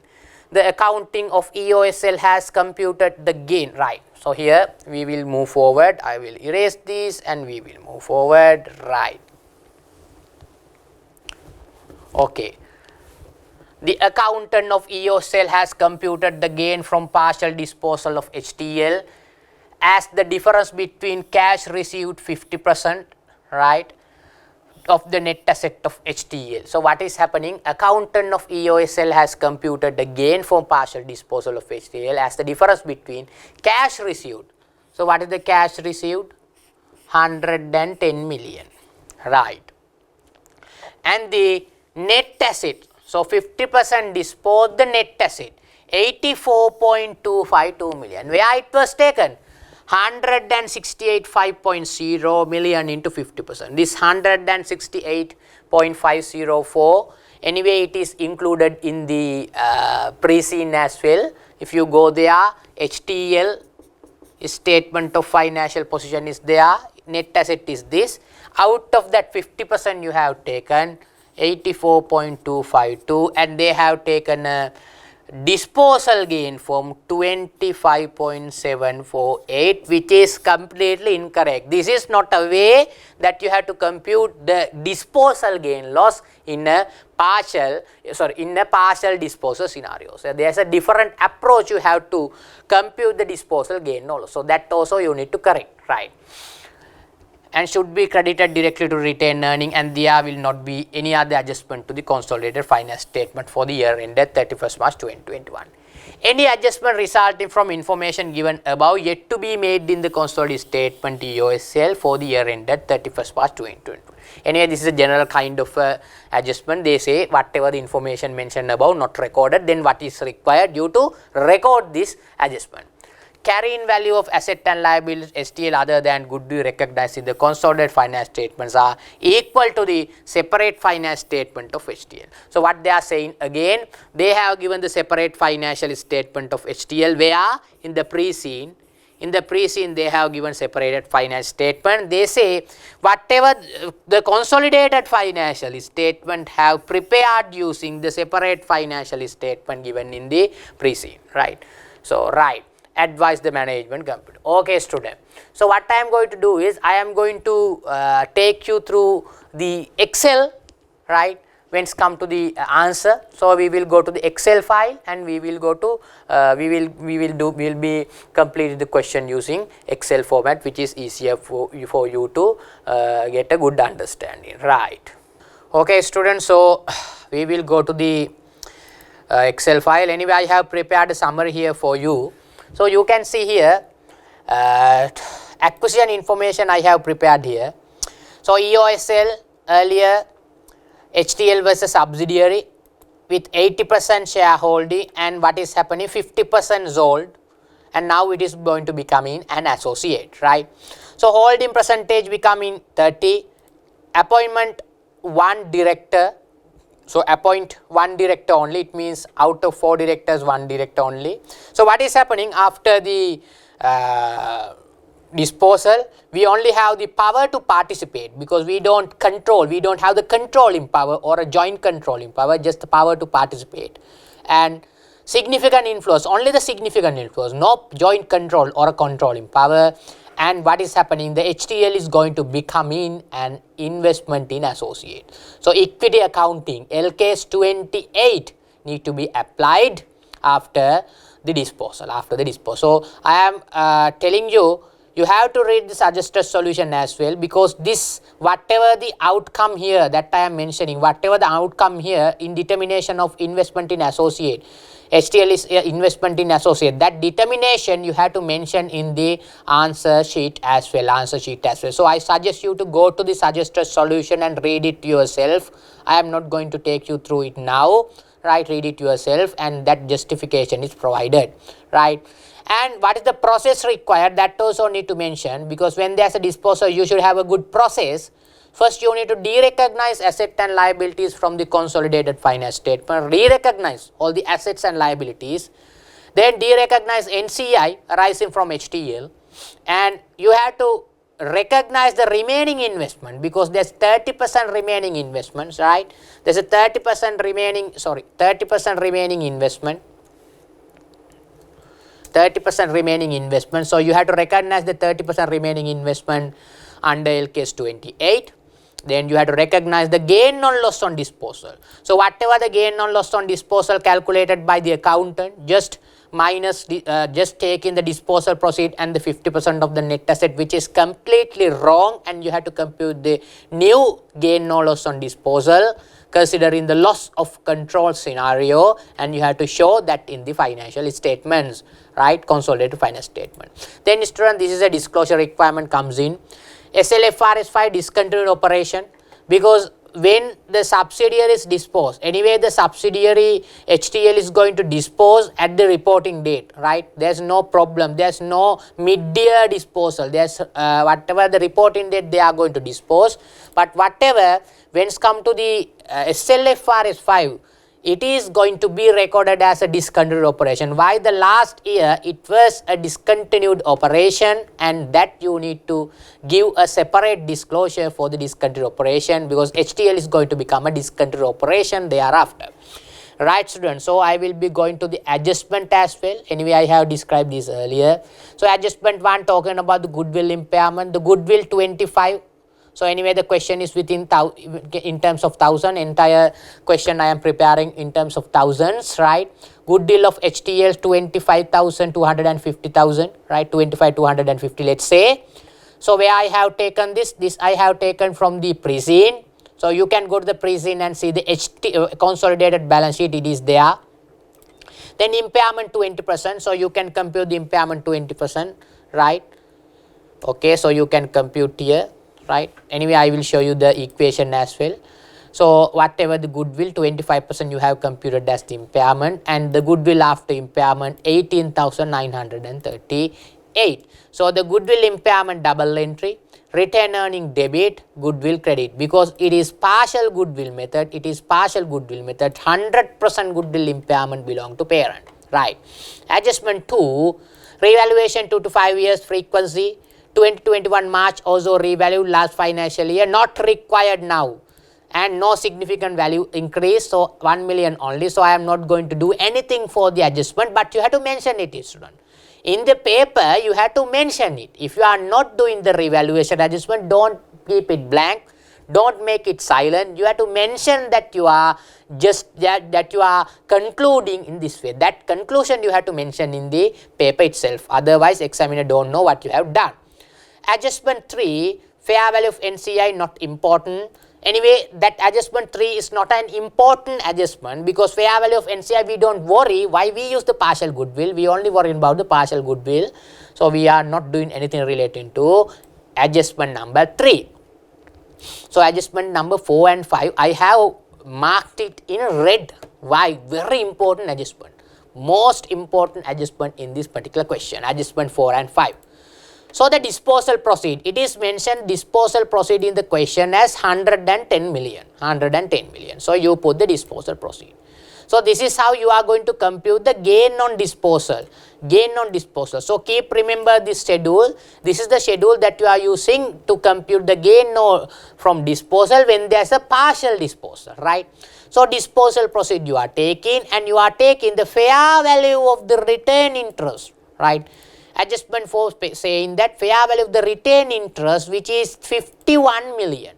The accounting of EOSL has computed the gain, right. So here we will move forward, I will erase this and we will move forward, right. Okay. The accountant of EOSL has computed the gain from partial disposal of HTL as the difference between cash received 50%, right, of the net asset of HTL. So what is happening? Accountant of EOSL has computed the gain from partial disposal of HTL as the difference between cash received. So what is the cash received? 110 million, right, and the net asset. So 50% disposed the net asset, 84.252 million. Where it was taken? 168.5.0 million into 50%. This 168.504, anyway it is included in the pre-scene as well. If you go there, HTL statement of financial position is there, net asset is this. Out of that 50% you have taken 84.252, and they have taken a disposal gain from 25.748, which is completely incorrect. This is not a way that you have to compute the disposal gain loss in a partial disposal scenario. So there is a different approach you have to compute the disposal gain loss. So that also you need to correct, right, and should be credited directly to retained earning, and there will not be any other adjustment to the consolidated finance statement for the year ended 31st March 2021. Any adjustment resulting from information given above yet to be made in the consolidated statement EOSL for the year ended 31st March 2021. Anyway, this is a general kind of adjustment. They say whatever the information mentioned above not recorded, then what is required you to record this adjustment. Carrying value of asset and liabilities STL other than goodwill recognized in the consolidated finance statements are equal to the separate finance statement of HTL. So what they are saying again, they have given the separate financial statement of HTL where in the pre-scene, they have given separated finance statement. They say whatever the consolidated financial statement have prepared using the separate financial statement given in the pre-scene, right. So right, advise the management company. Okay student, so what I am going to do is I am going to take you through the Excel, right, when it come to the answer. So we will go to the Excel file and we will go to we will be completing the question using Excel format, which is easier for you to get a good understanding, right. Okay students, so we will go to the Excel file. Anyway, I have prepared a summary here for you. So you can see here acquisition information I have prepared here. So EOSL earlier HTL was a subsidiary with 80% shareholding, and what is happening, 50% sold, and now it is going to becoming an associate, right. So holding percentage becoming 30, appointment 1 director So appoint one director only, it means out of 4 directors, 1 director only. So what is happening after the disposal? We only have the power to participate because we don't control, we don't have the controlling power or a joint controlling power, just the power to participate. And significant inflows, only the significant inflows, no joint control or a controlling power. And what is happening, the HTL is going to become in an investment in associate. So equity accounting LKS 28 need to be applied after the disposal, So I am telling you, you have to read the suggested solution as well, because this, whatever the outcome here that I am mentioning, whatever the outcome here in determination of investment in associate, HTL is investment in associate, that determination you have to mention in the answer sheet as well, So I suggest you to go to the suggested solution and read it yourself. I am not going to take you through it now, right? Read it yourself, and that justification is provided, right? And what is the process required, that also need to mention, because when there is a disposal you should have a good process. First you need to de-recognize asset and liabilities from the consolidated finance statement, re-recognize all the assets and liabilities, then de-recognize NCI arising from HTL, and you have to recognize the remaining investment, because there's 30% remaining investments, right? There's a 30% remaining investment. 30% remaining investment. So you have to recognize the 30% remaining investment under LKS 28. Then you have to recognize the gain or loss on disposal. So whatever the gain or loss on disposal calculated by the accountant, just minus just take in the disposal proceed and the 50% of the net asset, which is completely wrong, and you have to compute the new gain or loss on disposal considering the loss of control scenario, and you have to show that in the financial statements, right? Consolidated finance statement. Then student, this is a disclosure requirement comes in. SLFRS 5 discontinued operation, because when the subsidiary is disposed, anyway the subsidiary HTL is going to dispose at the reporting date, right? There's no problem, there's no mid-year disposal, there's whatever the reporting date they are going to dispose. But whatever, when it's come to the SLFRS 5, it is going to be recorded as a discontinued operation. Why? The last year it was a discontinued operation, and that you need to give a separate disclosure for the discontinued operation, because HTL is going to become a discontinued operation thereafter. Right, students? So I will be going to the adjustment as well. Anyway, I have described this earlier. So adjustment 1 talking about the goodwill impairment, the goodwill 25. So anyway, the question is in terms of 1000. Entire question I am preparing in terms of thousands, right? Goodwill of HTL 25,000, 250,000, right? 25, 250, let's say. So where I have taken this I have taken from the pre-scene. So you can go to the pre-scene and see the consolidated balance sheet, it is there. Then impairment 20%, so you can compute the impairment 20%, right? Okay, so you can compute here. Right. Anyway, I will show you the equation as well. So whatever the goodwill 25% you have computed as the impairment, and the goodwill after impairment 18,938. So the goodwill impairment double entry, return earning debit, goodwill credit, because it is partial goodwill method. 100% goodwill impairment belong to parent. Right. Adjustment 2, revaluation 2 to 5 years frequency. 2021 March also revalued last financial year, not required now, and no significant value increase, so 1 million only. So I am not going to do anything for the adjustment, but you have to mention it, student. In the paper you have to mention it. If you are not doing the revaluation adjustment, don't keep it blank, don't make it silent. You have to mention that you are just that you are concluding in this way. That conclusion you have to mention in the paper itself, otherwise examiner don't know what you have done. Adjustment 3, fair value of NCI not important. Anyway, that adjustment 3 is not an important adjustment, because fair value of NCI we don't worry. Why? We use the partial goodwill, we only worry about the partial goodwill. So we are not doing anything relating to adjustment number 3. So adjustment number 4 and 5, I have marked it in red. Why? Very important adjustment, most important adjustment in this particular question, adjustment 4 and 5. So the disposal proceed, it is mentioned disposal proceed in the question as 110 million, 110 million. So you put the disposal proceed. So this is how you are going to compute the gain on disposal, gain on disposal. So keep remember this schedule. This is the schedule that you are using to compute the gain from disposal when there is a partial disposal, right? So disposal proceed you are taking, and you are taking the fair value of the retained interest, right? Adjustment for saying that fair value of the retained interest, which is 51 million.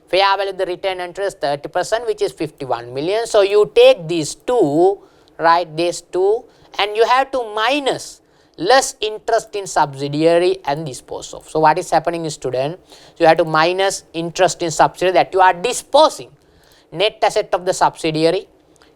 Fair value of the retained interest 30%, which is 51 million. So you take these two, right, these two, and you have to minus less interest in subsidiary and dispose of. So what is happening, student? So you have to minus interest in subsidiary that you are disposing. Net asset of the subsidiary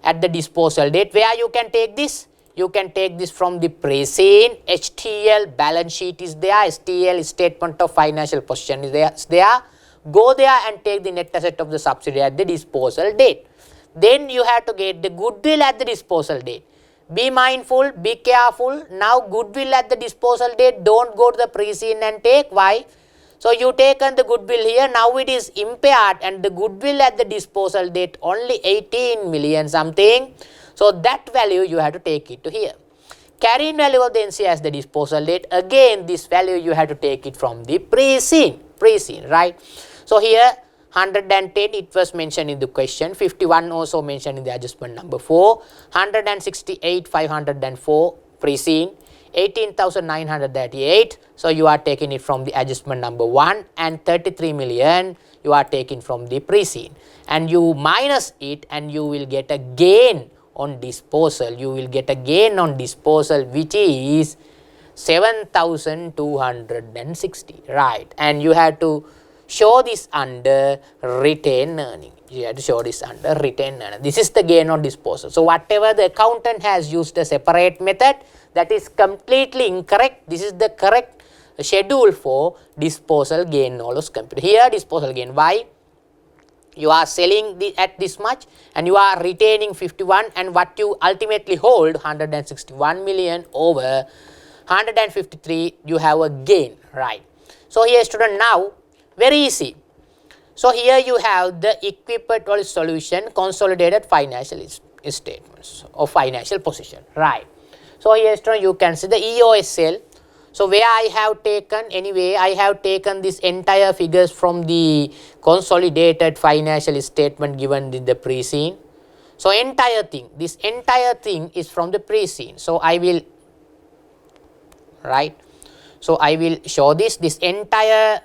at the disposal date. Where you can take this? You can take this from the pre-scene. HTL balance sheet is there. HTL statement of financial position is there. Go there and take the net asset of the subsidiary at the disposal date. Then you have to get the goodwill at the disposal date. Be mindful, be careful. Now goodwill at the disposal date, don't go to the pre-scene and take. Why? So you taken the goodwill here, now it is impaired, and the goodwill at the disposal date only 18 million something. So that value you have to take it to here. Carrying value of the NCA as the disposal date, again this value you have to take it from the pre-scene, right? So here 110 it was mentioned in the question, 51 also mentioned in the adjustment number 4, 168 504 pre-scene, 18,938. So you are taking it from the adjustment number 1, and 33 million you are taking from the pre-scene, and you minus it and you will get a gain on disposal. You will get a gain on disposal which is 7,260, right? And you have to show this under retained earning. You have to show this under retained earning. This is the gain on disposal. So whatever the accountant has used a separate method, that is completely incorrect. This is the correct schedule for disposal gain all those computed. Here disposal gain. Why? You are selling at this much and you are retaining 51, and what you ultimately hold 161 million over 153, you have a gain, right? So here student, now very easy. So here you have the equipped solution consolidated financial statements of financial position, right? So here student, you can see the EOSL. So where I have taken, anyway, I have taken this entire figures from the consolidated financial statement given in the pre-scene. So entire thing, this entire thing is from the pre-scene. So I will, right? So I will show this entire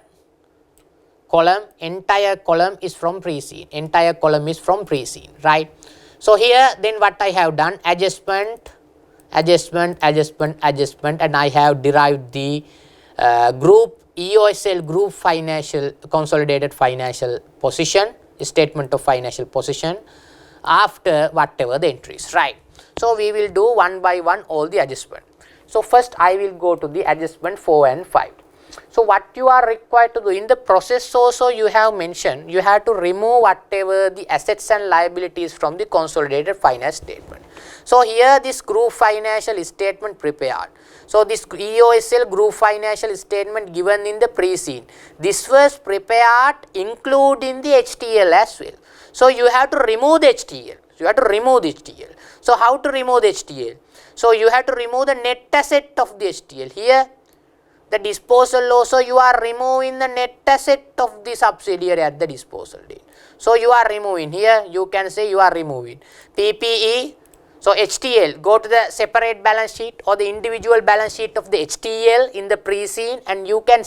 column is from pre-scene. Entire column is from pre-scene, right? So here then what I have done, adjustment, and I have derived the group EOSL group financial consolidated financial position, statement of financial position after whatever the entries, right? So we will do one by one all the adjustment. So first I will go to the adjustment 4 and 5. So what you are required to do in the process also, you have mentioned you have to remove whatever the assets and liabilities from the consolidated finance statement. So here this group financial statement prepared. So this EOSL group financial statement given in the pre-scene, this was prepared including the HTL as well. So you have to remove the HTL. So how to remove the HTL? So you have to remove the net asset of the HTL. Here the disposal also you are removing the net asset of the subsidiary at the disposal date. So you are removing, here you can say you are removing PPE. So HTL, go to the separate balance sheet or the individual balance sheet of the HTL in the pre-scene, and you can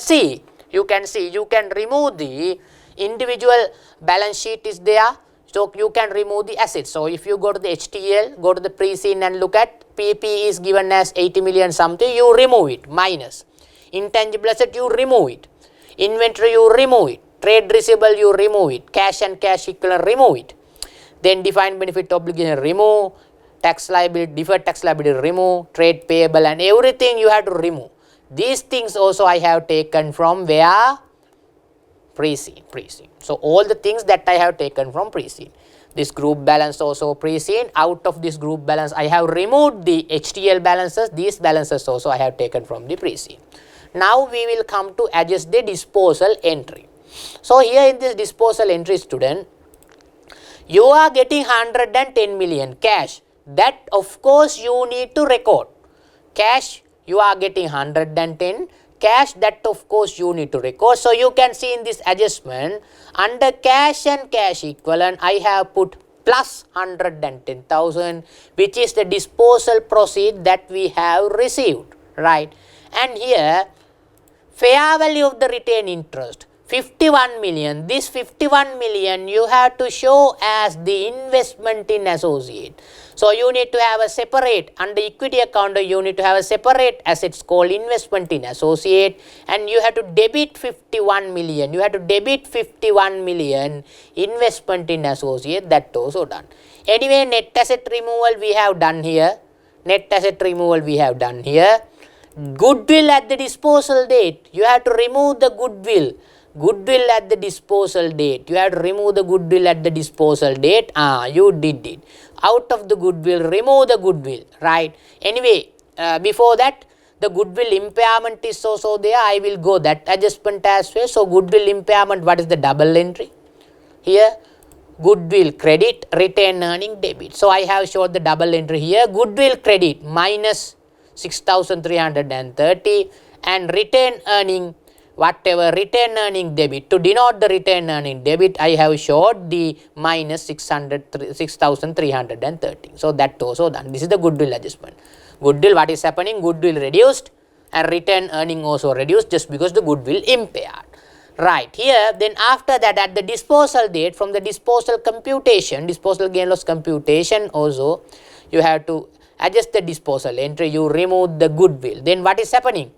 remove the individual balance sheet is there. So you can remove the assets. So if you go to the HTL, go to the pre-scene and look at PPE is given as 80 million something, you remove it, minus. Intangible asset, you remove it. Inventory, you remove it. Trade receivable, you remove it. Cash and cash equivalent, remove it. Then defined benefit obligation, remove. Tax liability, deferred tax liability, remove. Trade payable and everything you have to remove. These things also I have taken from where? Pre-scene. So all the things that I have taken from pre-scene. This group balance also pre-scene. Out of this group balance, I have removed the HTL balances. These balances also I have taken from the pre-scene. Now we will come to adjust the disposal entry. So here in this disposal entry, student, you are getting 110 million cash. That of course you need to record. Cash, you are getting 110. Cash, that of course you need to record. So you can see in this adjustment, under cash and cash equivalent, I have put plus 110,000, which is the disposal proceed that we have received, right? And here, fair value of the retained interest, 51 million. This 51 million you have to show as the investment in associate. So you need to have a separate, under equity account, you need to have a separate assets called investment in associate, and you have to debit 51 million. You have to debit 51 million investment in associate. That also done. Anyway, net asset removal we have done here. Net asset removal we have done here. Goodwill at the disposal date. You have to remove the goodwill. Goodwill at the disposal date. You have to remove the goodwill at the disposal date. You did it. Out of the goodwill, remove the goodwill, right? Anyway, before that, the goodwill impairment is also there. I will go that adjustment as well. So, goodwill impairment, what is the double entry? Here, goodwill credit, retained earning debit. So, I have shown the double entry here. Goodwill credit minus 6,330 and retained earning, whatever retained earning debit. To denote the retained earning debit, I have showed the minus 6,330. So, that also done. This is the goodwill adjustment. Goodwill, what is happening? Goodwill reduced and retained earning also reduced just because the goodwill impaired. Right, here then after that at the disposal date, from the disposal computation, disposal gain loss computation also, you have to adjust the disposal entry, you remove the goodwill. Then what is happening?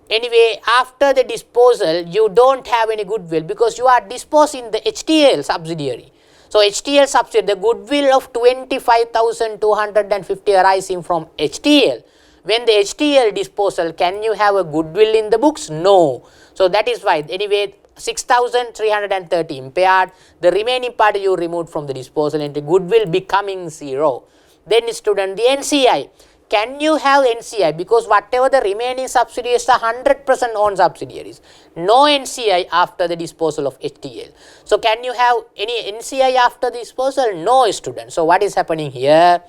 Anyway, after the disposal, you don't have any goodwill because you are disposing the HTL subsidiary. So, HTL subsidiary, the goodwill of 25,250 arising from HTL. When the HTL disposal, can you have a goodwill in the books? No. So, that is why, anyway, 6,330 impaired. The remaining part you removed from the disposal entry, goodwill becoming 0. Then, student, the NCI. Can you have NCI? Because whatever the remaining subsidiaries are 100% owned subsidiaries. No NCI after the disposal of HTL. So, can you have any NCI after the disposal? No, student. So, what is happening here?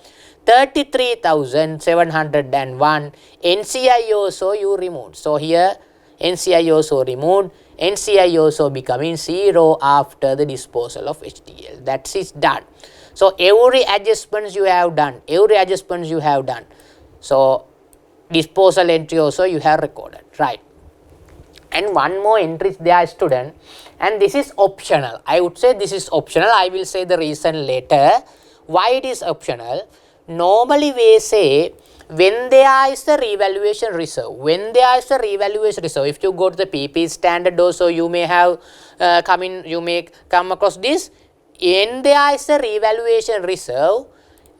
33,701 NCI also you removed. So, here NCI also removed. NCI also becoming 0 after the disposal of HTL. That is done. So, every adjustments you have done. Every adjustments you have done. So, disposal entry also you have recorded, right? And one more entry is there, student, and this is optional. I would say this is optional. I will say the reason later. Why it is optional? Normally we say when there is a revaluation reserve, if you go to the PP standard also you may have come across this. When there is a revaluation reserve,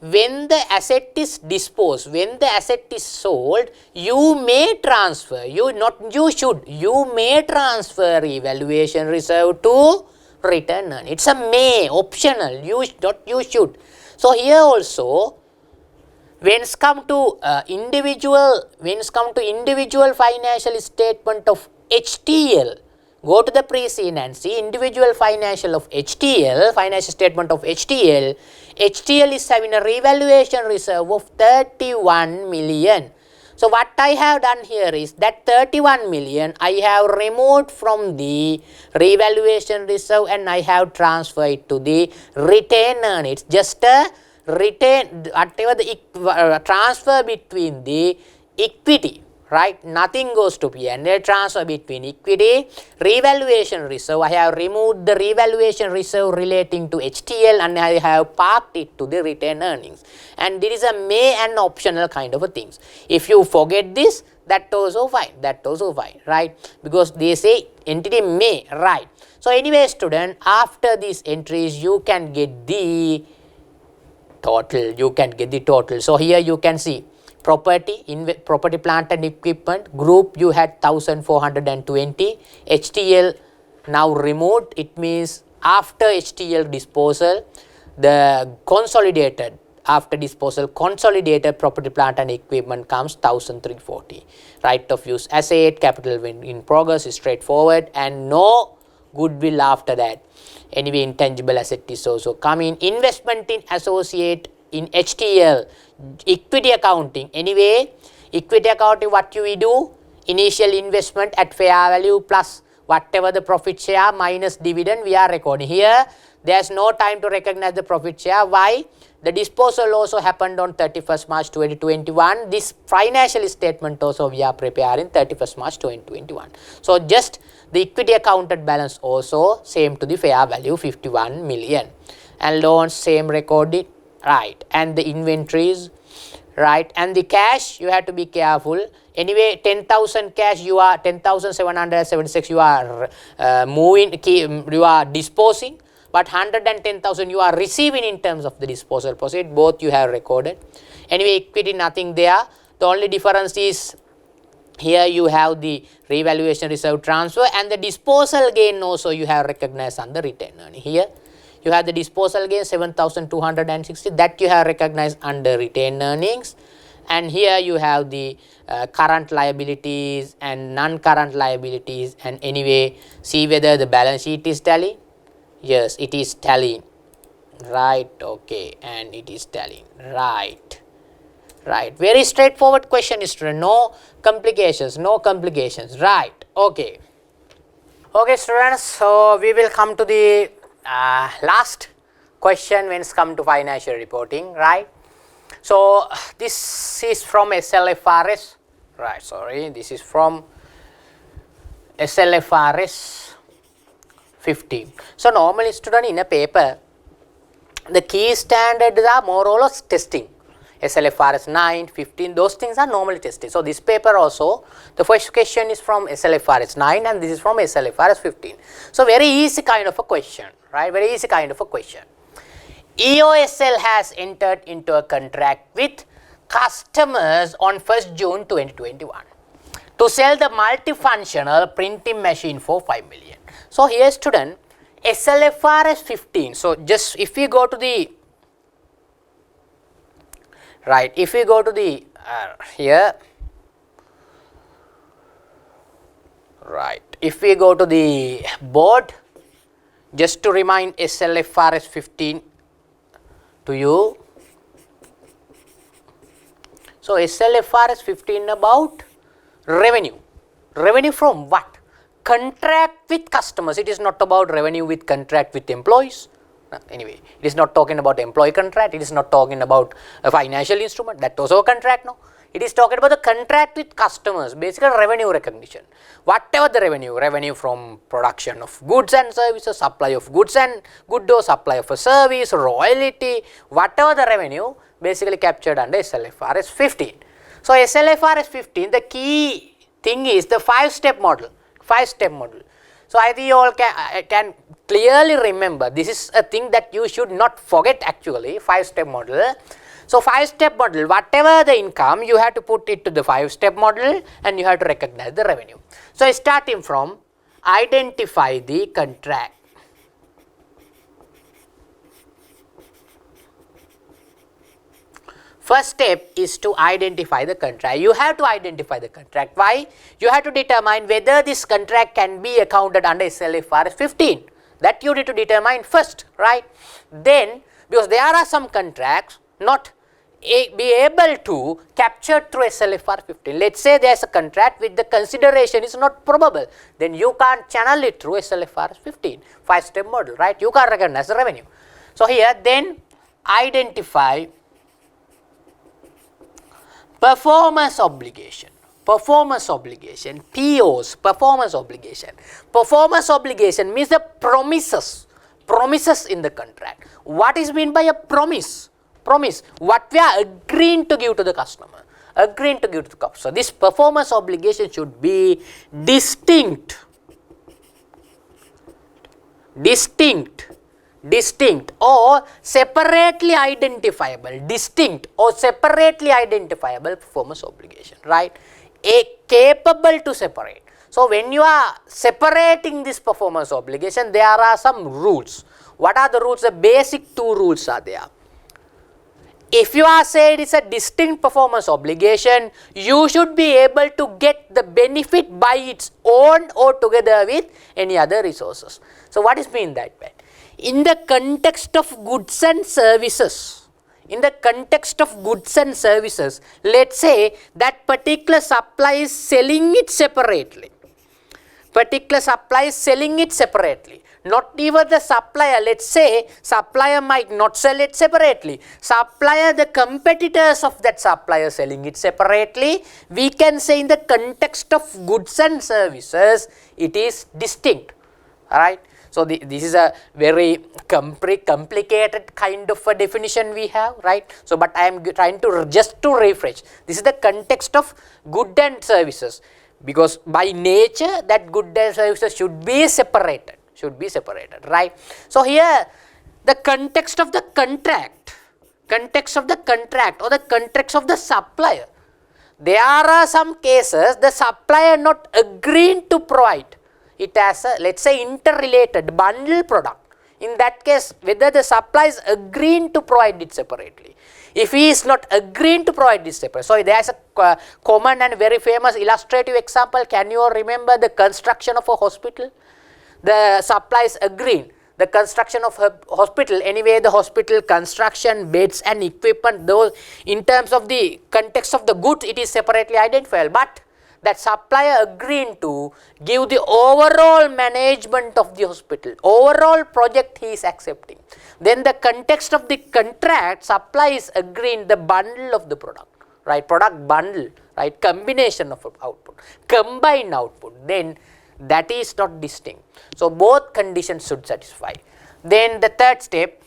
when the asset is disposed, when the asset is sold, you may transfer, you may transfer revaluation reserve to return earn. It's a may, optional, you should. So, here also, when it's come to individual financial statement of HTL, go to the pre-scene and see individual financial of HTL, financial statement of HTL. HTL is having a revaluation reserve of 31 million. So, what I have done here is that 31 million I have removed from the revaluation reserve and I have transferred it to the retained earn. It's just a whatever the transfer between the equity, right? Nothing goes to P&L, transfer between equity, revaluation reserve. I have removed the revaluation reserve relating to HTL and I have parked it to the retained earnings. And there is a may and optional kind of a things. If you forget this, that also fine, right? Because they say entity may, right? So, anyway, student, after these entries, you can get the total. So, here you can see property, plant and equipment, group you had 1,420, HTL now removed. It means after HTL disposal, the consolidated after disposal, consolidated property, plant and equipment comes 1340. Right of use asset, capital in progress is straightforward, and no goodwill after that. Anyway, intangible asset is also coming. Investment in associate in HTL, equity accounting. Anyway, equity accounting, what we do? Initial investment at fair value plus whatever the profit share minus dividend we are recording. Here, there is no time to recognize the profit share. Why? The disposal also happened on 31st March 2021. This financial statement also we are preparing 31st March 2021. So, just the equity accounted balance also same to the fair value 51 million. And loans same recorded, right. And the inventories, right. And the cash, you have to be careful. Anyway, 10,000 cash, you are 10,776 you are you are disposing. But 110,000 you are receiving in terms of the disposal proceed, both you have recorded. Anyway, equity nothing there. The only difference is here you have the revaluation reserve transfer, and the disposal gain also you have recognized under retained earning. Here you have the disposal gain 7,260, that you have recognized under retained earnings, and here you have the current liabilities and non-current liabilities. And anyway, see whether the balance sheet is tallying. Yes, it is tallying, right. Okay, and it is tallying, right. Right, very straightforward question, student. No complications, right. Okay. Okay, students, so we will come to the last question when it's come to financial reporting, right. So this is from SLFRS, right. Sorry, this is from SLFRS 15. So normally, student, in a paper, the key standards are more or less testing. SLFRS 9, 15, those things are normally tested. So this paper also, the first question is from SLFRS 9 and this is from SLFRS 15. So very easy kind of a question, right? Very easy kind of a question. EOSL has entered into a contract with customers on 1st June 2021 to sell the multifunctional printing machine for 5 million. So here, student, SLFRS 15. So just if we go to the right, if we go to the here, right, if we go to the board, just to remind SLFRS 15 to you. So SLFRS 15 about revenue. Revenue from what? Contract with customers. It is not about revenue with contract with employees. Anyway, it is not talking about employee contract. It is not talking about a financial instrument. That also a contract, no. It is talking about the contract with customers, basically revenue recognition. Whatever the revenue from production of goods and services, supply of goods and good or supply of a service, royalty, whatever the revenue, basically captured under SLFRS 15. So SLFRS 15, the key thing is the 5-step model. 5-step model. So I think you all can clearly remember, this is a thing that you should not forget actually, 5-step model. So 5-step model, whatever the income, you have to put it to the 5-step model and you have to recognize the revenue. So starting from identify the contract. First step is to identify the contract. You have to identify the contract. Why? You have to determine whether this contract can be accounted under SLFRS 15. That you need to determine first, right? Then, because there are some contracts not be able to capture through SLFRS 15. Let's say there is a contract with the consideration is not probable. Then you can't channel it through SLFRS 15. 5-step model, right? You can't recognize the revenue. So here, then identify performance obligation, POs, performance obligation. Performance obligation means the promises in the contract. What is meant by a promise? Promise, what we are agreeing to give to the customer, So this performance obligation should be distinct or separately identifiable, performance obligation, right? Capable to separate. So when you are separating this performance obligation, there are some rules. What are the rules? The basic 2 rules are there. if you are saying it is a distinct performance obligation, you should be able to get the benefit by its own or together with any other resources. So, what is mean that way? In the context of goods and services, let us say that particular supply is selling it separately. Not even the supplier, let us say supplier might not sell it separately. Supplier, the competitors of that supplier selling it separately, we can say in the context of goods and services, it is distinct. Alright. So, this is a very complicated kind of a definition we have, right. So, but I am trying to just to refresh. This is the context of good and services, because by nature that good and services should be separated, right. So, here the context of the contract or the context of the supplier, there are some cases the supplier not agreeing to provide it as a, let us say, interrelated bundle product. In that case, whether the supplier is agreeing to provide it separately. If he is not agreeing to provide it separately, so there is a common and very famous illustrative example. Can you all remember the construction of a hospital? The supplier is agreeing. The construction of a hospital, anyway the hospital construction, beds and equipment, those in terms of the context of the goods, it is separately identified. But that supplier agreeing to give the overall management of the hospital, overall project he is accepting. Then the context of the contract, supplier is agreeing the bundle of the product, right, product bundle, right, combination of output, combined output, then that is not distinct. So, both conditions should satisfy. Then the third step,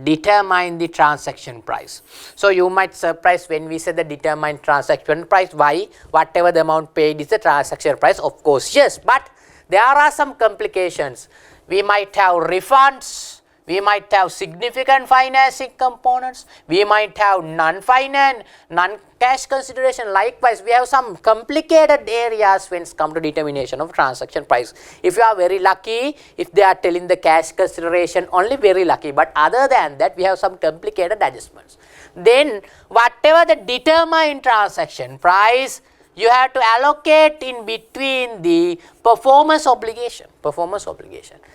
determine the transaction price. So, you might surprise when we say the determine transaction price. Why? Whatever the amount paid is the transaction price, of course, yes, but there are some complications. We might have refunds, we might have significant financing components, we might have non-finance, non-cash consideration. Likewise, we have some complicated areas when it comes to determination of transaction price. If you are very lucky, if they are telling the cash consideration, only very lucky, but other than that, we have some complicated adjustments. Then, whatever the determined transaction price, you have to allocate in between the performance obligation.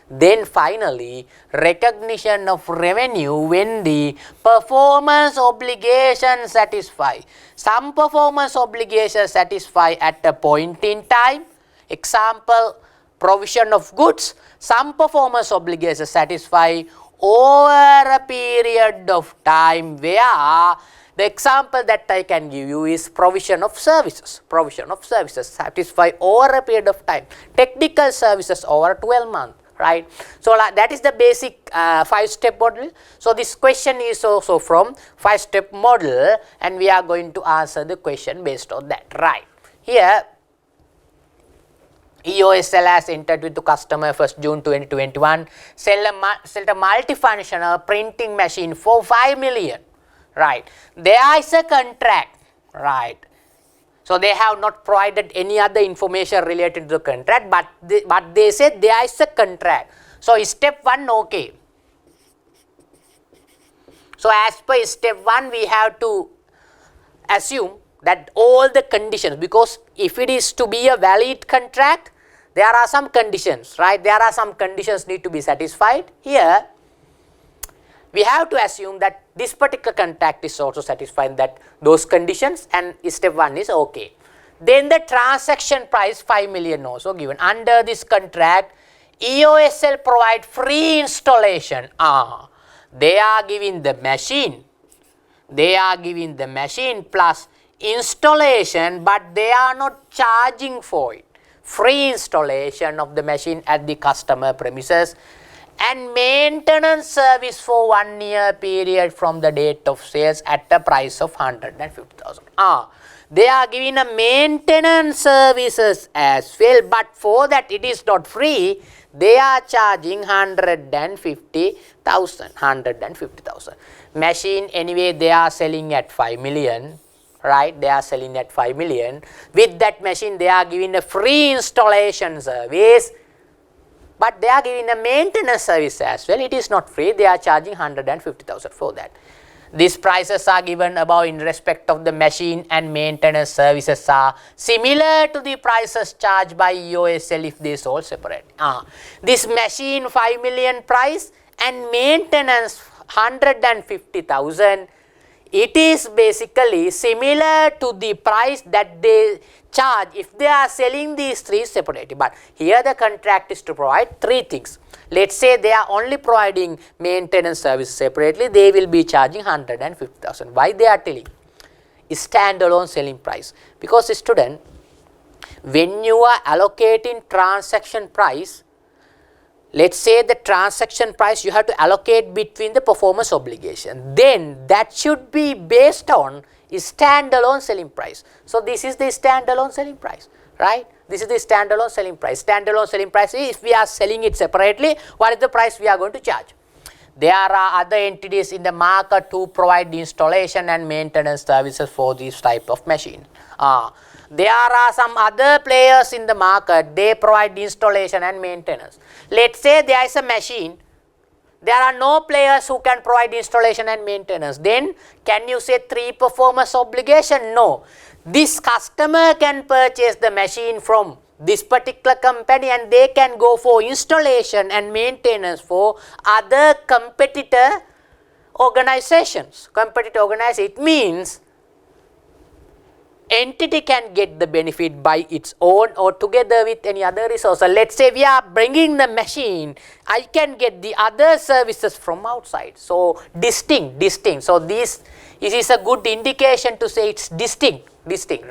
Then finally, recognition of revenue when the performance obligation satisfy. Some performance obligations satisfy at a point in time. Example, provision of goods. Some performance obligations satisfy over a period of time, where the example that I can give you is provision of services. Satisfy over a period of time. Technical services over 12 months, right. So, that is the basic 5-step model. So, this question is also from 5-step model, and we are going to answer the question based on that, right. Here, EOSL has entered with the customer 1st June 2021, sell a multifunctional printing machine for 5 million. Right. There is a contract, right. So, they have not provided any other information related to the contract, but they said there is a contract. So, step 1, okay. So, as per step 1, we have to assume that all the conditions, because if it is to be a valid contract, there are some conditions, right. There are some conditions need to be satisfied. Here, we have to assume that this particular contract is also satisfying that those conditions, and step 1 is okay. Then the transaction price 5 million also given. Under this contract, EOSL provide free installation. They are giving the machine. Plus installation, but they are not charging for it. Free installation of the machine at the customer premises, and maintenance service for 1 year period from the date of sales at a price of 150,000. They are giving a maintenance services as well, but for that it is not free. They are charging 150,000. Machine anyway they are selling at 5 million. Right, they are selling at 5 million. With that machine, they are giving a free installation service, but they are giving a maintenance service as well. It is not free. They are charging 150,000 for that. These prices are given above in respect of the machine and maintenance services are similar to the prices charged by EOSL if they sold separately. This machine 5 million price and maintenance 150,000, it is basically similar to the price that they charge if they are selling these three separately. But here the contract is to provide three things. Let's say they are only providing maintenance service separately, they will be charging 150,000. Why they are telling? Standalone selling price. Because student, when you are allocating transaction price, let's say the transaction price you have to allocate between the performance obligation, then that should be based on standalone selling price. So this is the standalone selling price, right? This is the standalone selling price. Standalone selling price is if we are selling it separately, what is the price we are going to charge? There are other entities in the market who provide the installation and maintenance services for this type of machine. There are some other players in the market, they provide the installation and maintenance. Let's say there is a machine, there are no players who can provide installation and maintenance. Then can you say three performance obligation? No. This customer can purchase the machine from this particular company and they can go for installation and maintenance for other competitor organizations. It means entity can get the benefit by its own or together with any other resource. So let's say we are bringing the machine, I can get the other services from outside. So distinct. So this is a good indication to say it's distinct,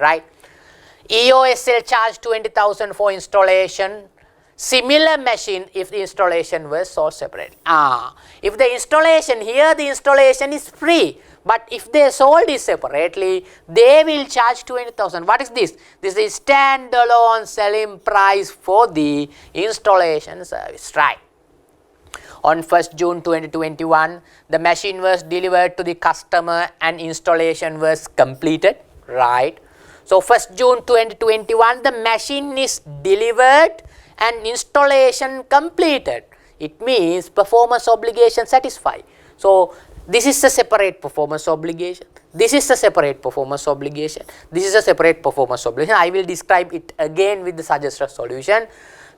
right? EOSL charged 20,000 for installation. Similar machine if the installation was sold separately. If the installation here, the installation is free. But if they sold it separately, they will charge 20,000. What is this? This is standalone selling price for the installation service, right? On 1st June 2021, the machine was delivered to the customer and installation was completed, right? So 1st June 2021, the machine is delivered and installation completed. It means performance obligation satisfied. So this is a separate performance obligation. This is a separate performance obligation. This is a separate performance obligation. I will describe it again with the suggested solution.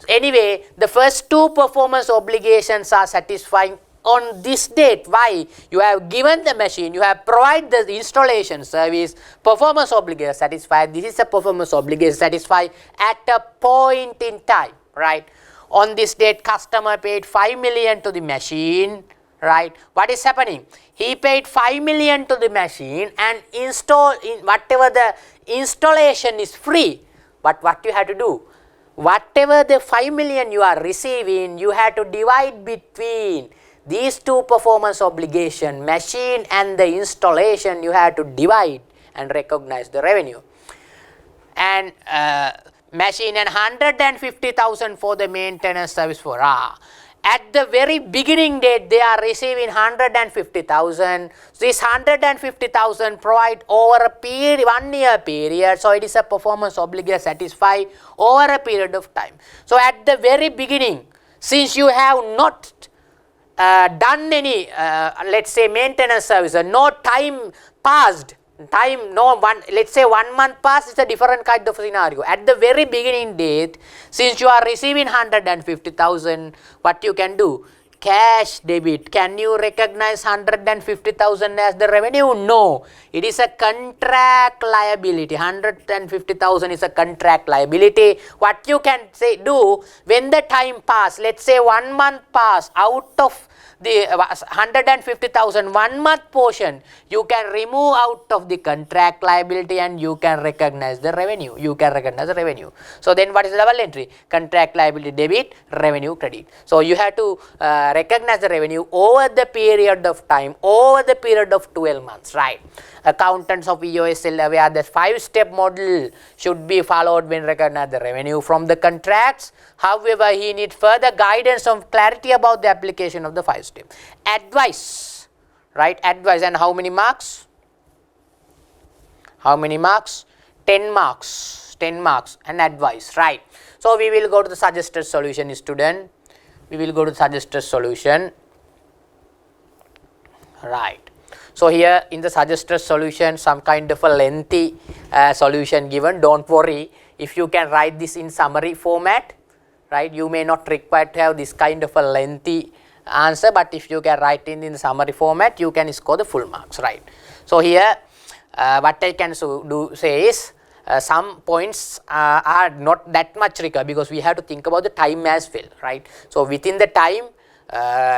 Anyway, the first two performance obligations are satisfying on this date. Why? You have given the machine, you have provided the installation service, performance obligation satisfied. This is a performance obligation satisfied at a point in time, right? On this date, customer paid 5 million to the machine, right? What is happening? He paid 5 million to the machine and whatever the installation is free. But what you have to do? Whatever the 5 million you are receiving, you have to divide between these two performance obligation, machine and the installation, you have to divide and recognize the revenue. And machine and 150,000 for the maintenance service for At the very beginning date, they are receiving 150,000. This 150,000 provide over a period, 1 year period. So it is a performance obligation satisfied over a period of time. So at the very beginning, since you have not done any, let's say maintenance service, no time passed, let's say 1 month passed is a different kind of scenario. At the very beginning date, since you are receiving 150,000, what you can do? Cash debit. Can you recognize 150,000 as the revenue? No. It is a contract liability. 150,000 is a contract liability. What you can say do, when the time pass, let's say 1 month pass, out of the 150,000 1 month portion, you can remove out of the contract liability and you can recognize the revenue. So then what is the double entry? Contract liability debit, revenue credit. So you have to recognize the revenue over the period of time, over the period of 12 months, right? Accountants of EOSL aware that 5-step model should be followed when recognizing the revenue from the contracts. However, he needs further guidance on clarity about the application of the 5-step. Advice, right? Advice, and how many marks? 10 marks. 10 marks and advice, right? So we will go to the suggested solution, student. We will go to suggested solution, right? So here in the suggested solution, some kind of a lengthy solution given. Don't worry, if you can write this in summary format, right, you may not require to have this kind of a lengthy answer, but if you can write in the summary format, you can score the full marks, right. So here what I can say is some points are not that much required, because we have to think about the time as well, right. So within the time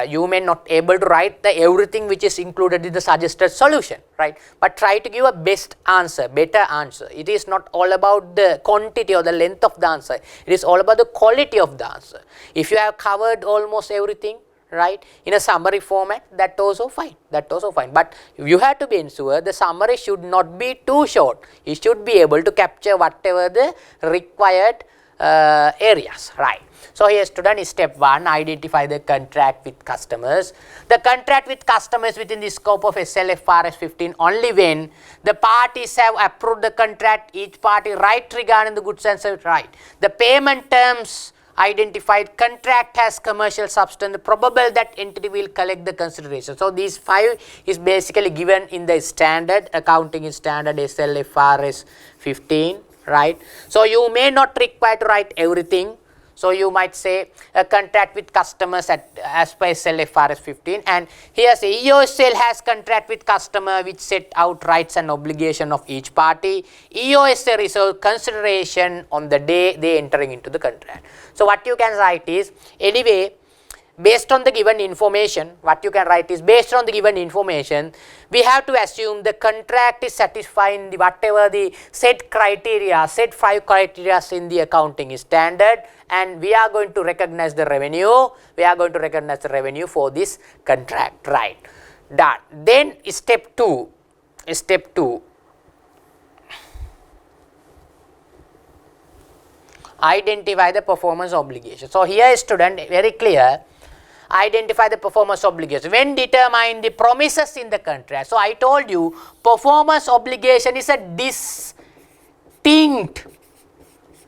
you may not able to write the everything which is included in the suggested solution, right, but try to give a best answer, better answer. It is not all about the quantity or the length of the answer, it is all about the quality of the answer. If you have covered almost everything, right, in a summary format, that also fine, but you have to be ensure the summary should not be too short. It should be able to capture whatever the required areas, right. So here student, is step 1, identify the contract with customers. The contract with customers within the scope of SLFRS 15 only when the parties have approved the contract, each party right regarding the goods and services, right. The payment terms identified, contract has commercial substance, probable that entity will collect the consideration. So these 5 is basically given in the standard accounting standard SLFRS 15, right. So you may not require to write everything. So you might say a contract with customers as per SLFRS 15, and here say EOSL has contract with customer which set out rights and obligation of each party. EOSL resolve consideration on the day they entering into the contract. So what you can write is, anyway, based on the given information, what you can write is, based on the given information, we have to assume the contract is satisfying whatever the set criteria, set 5 criteria in the accounting standard, and we are going to recognize the revenue. We are going to recognize the revenue for this contract, right. Done. Then step 2. Identify the performance obligation. So here student, very clear. Identify the performance obligation. When determine the promises in the contract. So I told you performance obligation is a distinct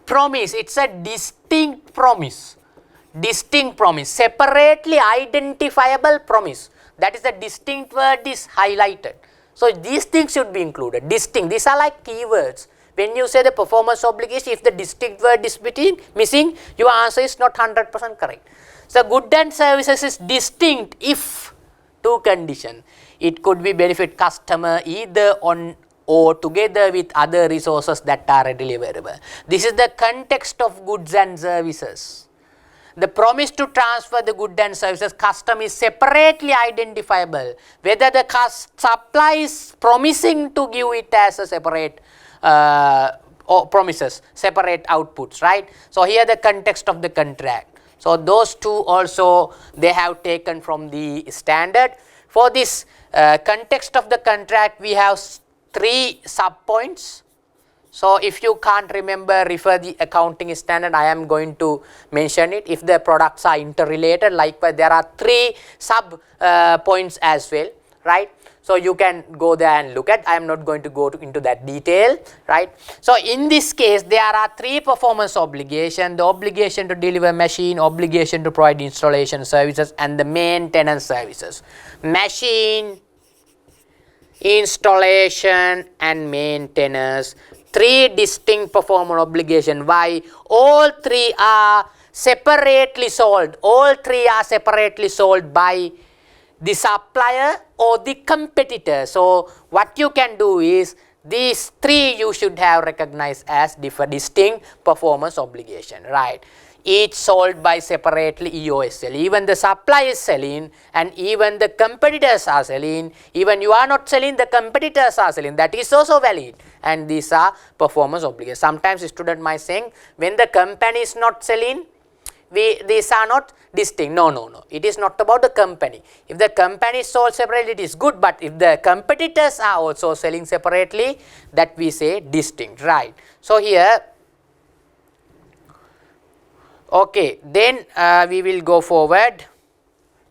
promise. It's a distinct promise. Separately identifiable promise. That is the distinct word is highlighted. So these things should be included. Distinct. These are like keywords. When you say the performance obligation, if the distinct word is missing, your answer is not 100% correct. So goods and services is distinct if 2 conditions. It could be benefit customer either on or together with other resources that are readily available. This is the context of goods and services. The promise to transfer the goods and services custom is separately identifiable. Whether the supply is promising to give it as a separate or promises, separate outputs, right. So here the context of the contract. So those 2 also they have taken from the standard. For this context of the contract, we have 3 sub points. So if you can't remember, refer the accounting standard. I am going to mention it. If the products are interrelated, likewise there are 3 sub points as well, right. So you can go there and look at. I am not going to go into that detail, right. So in this case, there are 3 performance obligations: the obligation to deliver machine, obligation to provide installation services, and the maintenance services. Machine, installation, and maintenance. 3 distinct performance obligations. Why? All 3 are separately sold. All 3 are separately sold by the supplier or the competitor. So what you can do is, these 3 you should have recognized as distinct performance obligation, right. Each sold by separately EOSL. Even the supplier is selling and even the competitors are selling. Even you are not selling, the competitors are selling. That is also valid. And these are performance obligations. Sometimes a student might saying, when the company is not selling, these are not distinct. No. It is not about the company. If the company is sold separately, it is good. But if the competitors are also selling separately, that we say distinct, right. So here, okay, then we will go forward.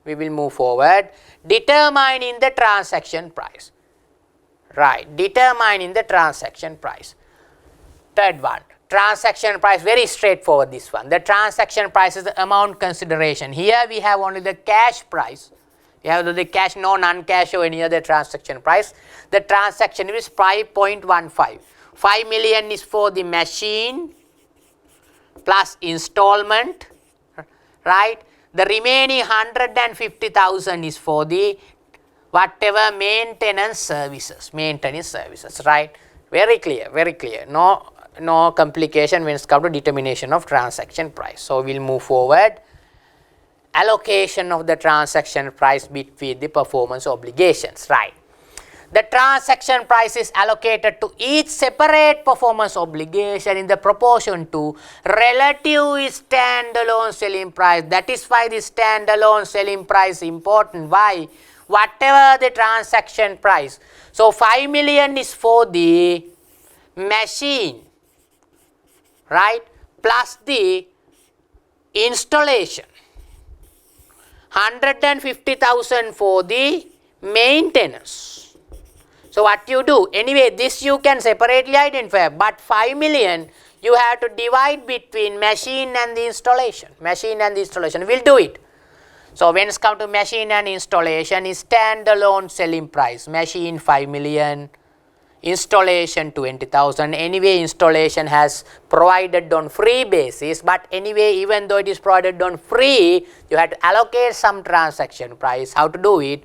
We will move forward. Determining the transaction price, right. Determining the transaction price. Third one. Transaction price, very straightforward this one. The transaction price is the amount consideration. Here we have only the cash price. You have the cash, no non-cash or any other transaction price. The transaction is 5.15. 5 million is for the machine plus installment, right? The remaining 150,000 is for the whatever maintenance services, right? Very clear, very clear. No complication when it's come to determination of transaction price. So we'll move forward. Allocation of the transaction price between the performance obligations, right? The transaction price is allocated to each separate performance obligation in the proportion to relative standalone selling price. That is why the standalone selling price is important. Why? Whatever the transaction price. So 5 million is for the machine, right? Plus the installation. 150,000 for the maintenance. So what you do? Anyway, this you can separately identify, but 5 million you have to divide between machine and the installation. Machine and the installation. We'll do it. So when it's come to machine and installation is standalone selling price. Machine 5 million. Installation 20,000. Anyway, installation has provided on free basis, but anyway, even though it is provided on free, you have to allocate some transaction price. How to do it?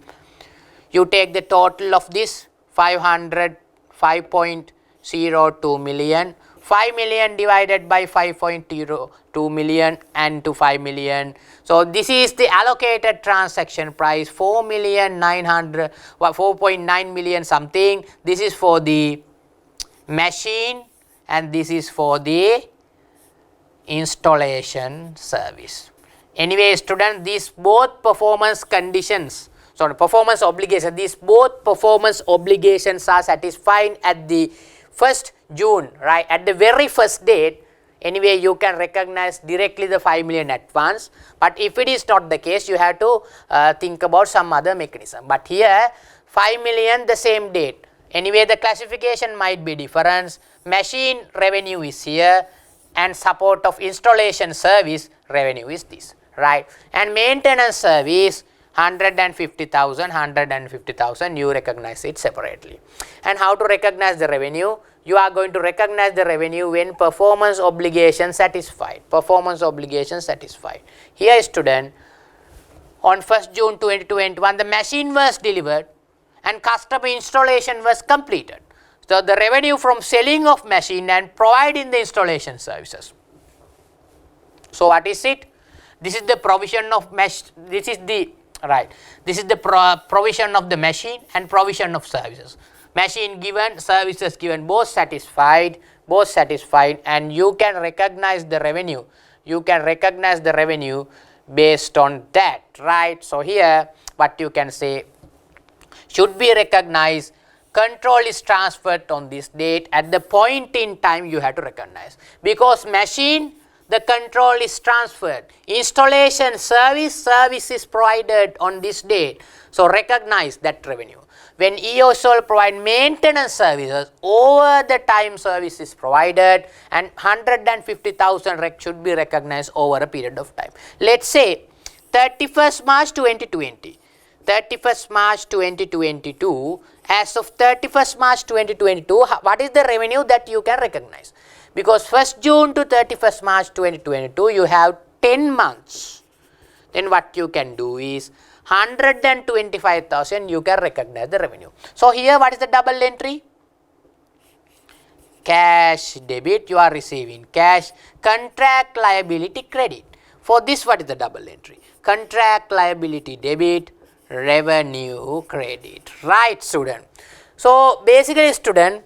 You take the total of this 5.02 million. 5 million divided by 5.02 million and to 5 million. So this is the allocated transaction price, 4.9 million something. This is for the machine and this is for the installation service. Anyway, student, these both performance conditions, performance obligations, these both performance obligations are satisfied at the 1st June, right? At the very first date, anyway, you can recognize directly the 5 million advance. But if it is not the case, you have to think about some other mechanism. But here, 5 million the same date. Anyway, the classification might be different. Machine revenue is here and support of installation service revenue is this, right? And maintenance service 150,000, you recognize it separately. And how to recognize the revenue? You are going to recognize the revenue when performance obligation satisfied. Performance obligation satisfied. Here, student, on 1st June 2021, the machine was delivered and customer installation was completed. So the revenue from selling of machine and providing the installation services. So what is it? This is the provision of provision of the machine and provision of services. Machine given, services given, both satisfied, and you can recognize the revenue. You can recognize the revenue based on that, right? So here, what you can say, should be recognized, control is transferred on this date. At the point in time, you have to recognize. Because machine, the control is transferred. Installation service is provided on this date. So recognize that revenue. When EOSOL provide maintenance services, over the time service is provided and 150,000 should be recognized over a period of time. Let's say 31st March 2020. 31st March 2022, as of 31st March 2022, what is the revenue that you can recognize? Because 1st June to 31st March 2022, you have 10 months. Then what you can do is 125,000, you can recognize the revenue. So here, what is the double entry? Cash debit, you are receiving cash. Contract liability credit. For this, what is the double entry? Contract liability debit, revenue credit. Right, student? So basically, student,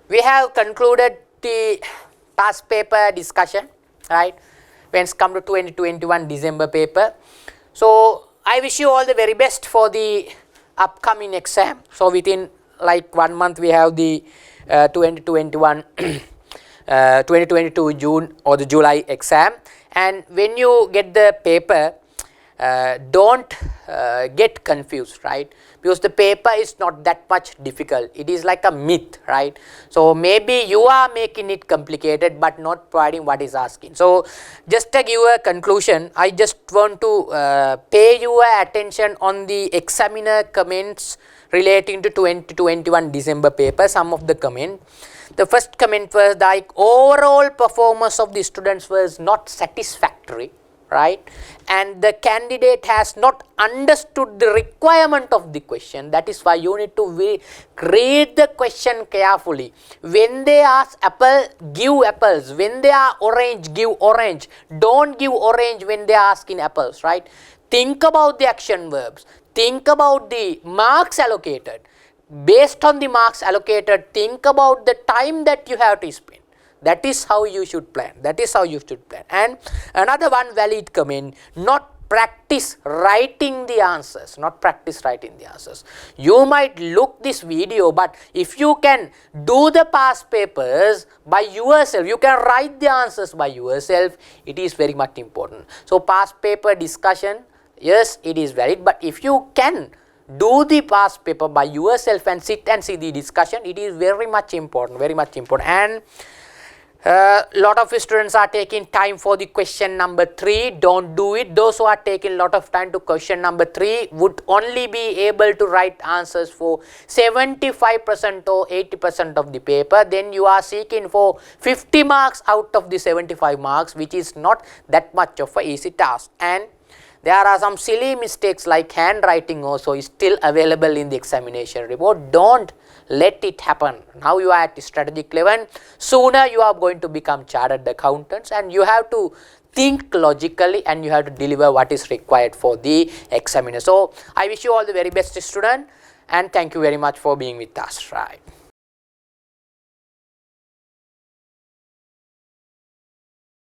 we have concluded the past paper discussion, right? When it's come to 2021 December paper. So I wish you all the very best for the upcoming exam. So within like 1 month, we have the 2022 June or the July exam. And when you get the paper, don't get confused, right, because the paper is not that much difficult, it is like a myth, right. So maybe you are making it complicated but not providing what is asking. So just to give a conclusion, I just want to pay your attention on the examiner comments relating to 2021 December paper. Some of the comment, the first comment was like overall performance of the students was not satisfactory, right, and the candidate has not understood the requirement of the question. That is why you need to read the question carefully. When they ask apple, give apples. When they are orange, give orange. Don't give orange when they are asking apples, right. Think about the action verbs, think about the marks allocated. Based on the marks allocated, think about the time that you have to spend. That is how you should plan. That is how you should plan. And another one valid comment, not practice writing the answers. Not practice writing the answers. You might look this video, but if you can do the past papers by yourself, you can write the answers by yourself, it is very much important. So past paper discussion, yes, it is valid, but if you can do the past paper by yourself and sit and see the discussion, it is very much important, very much important. And lot of students are taking time for the question number 3. Don't do it. Those who are taking lot of time to question number 3 would only be able to write answers for 75% or 80% of the paper. Then you are seeking for 50 marks out of the 75 marks, which is not that much of a easy task. And there are some silly mistakes like handwriting also is still available in the examination report. Don't let it happen. Now you are at strategic level. Sooner you are going to become chartered accountants, and you have to think logically and you have to deliver what is required for the examiner. So I wish you all the very best, student, and thank you very much for being with us. Right.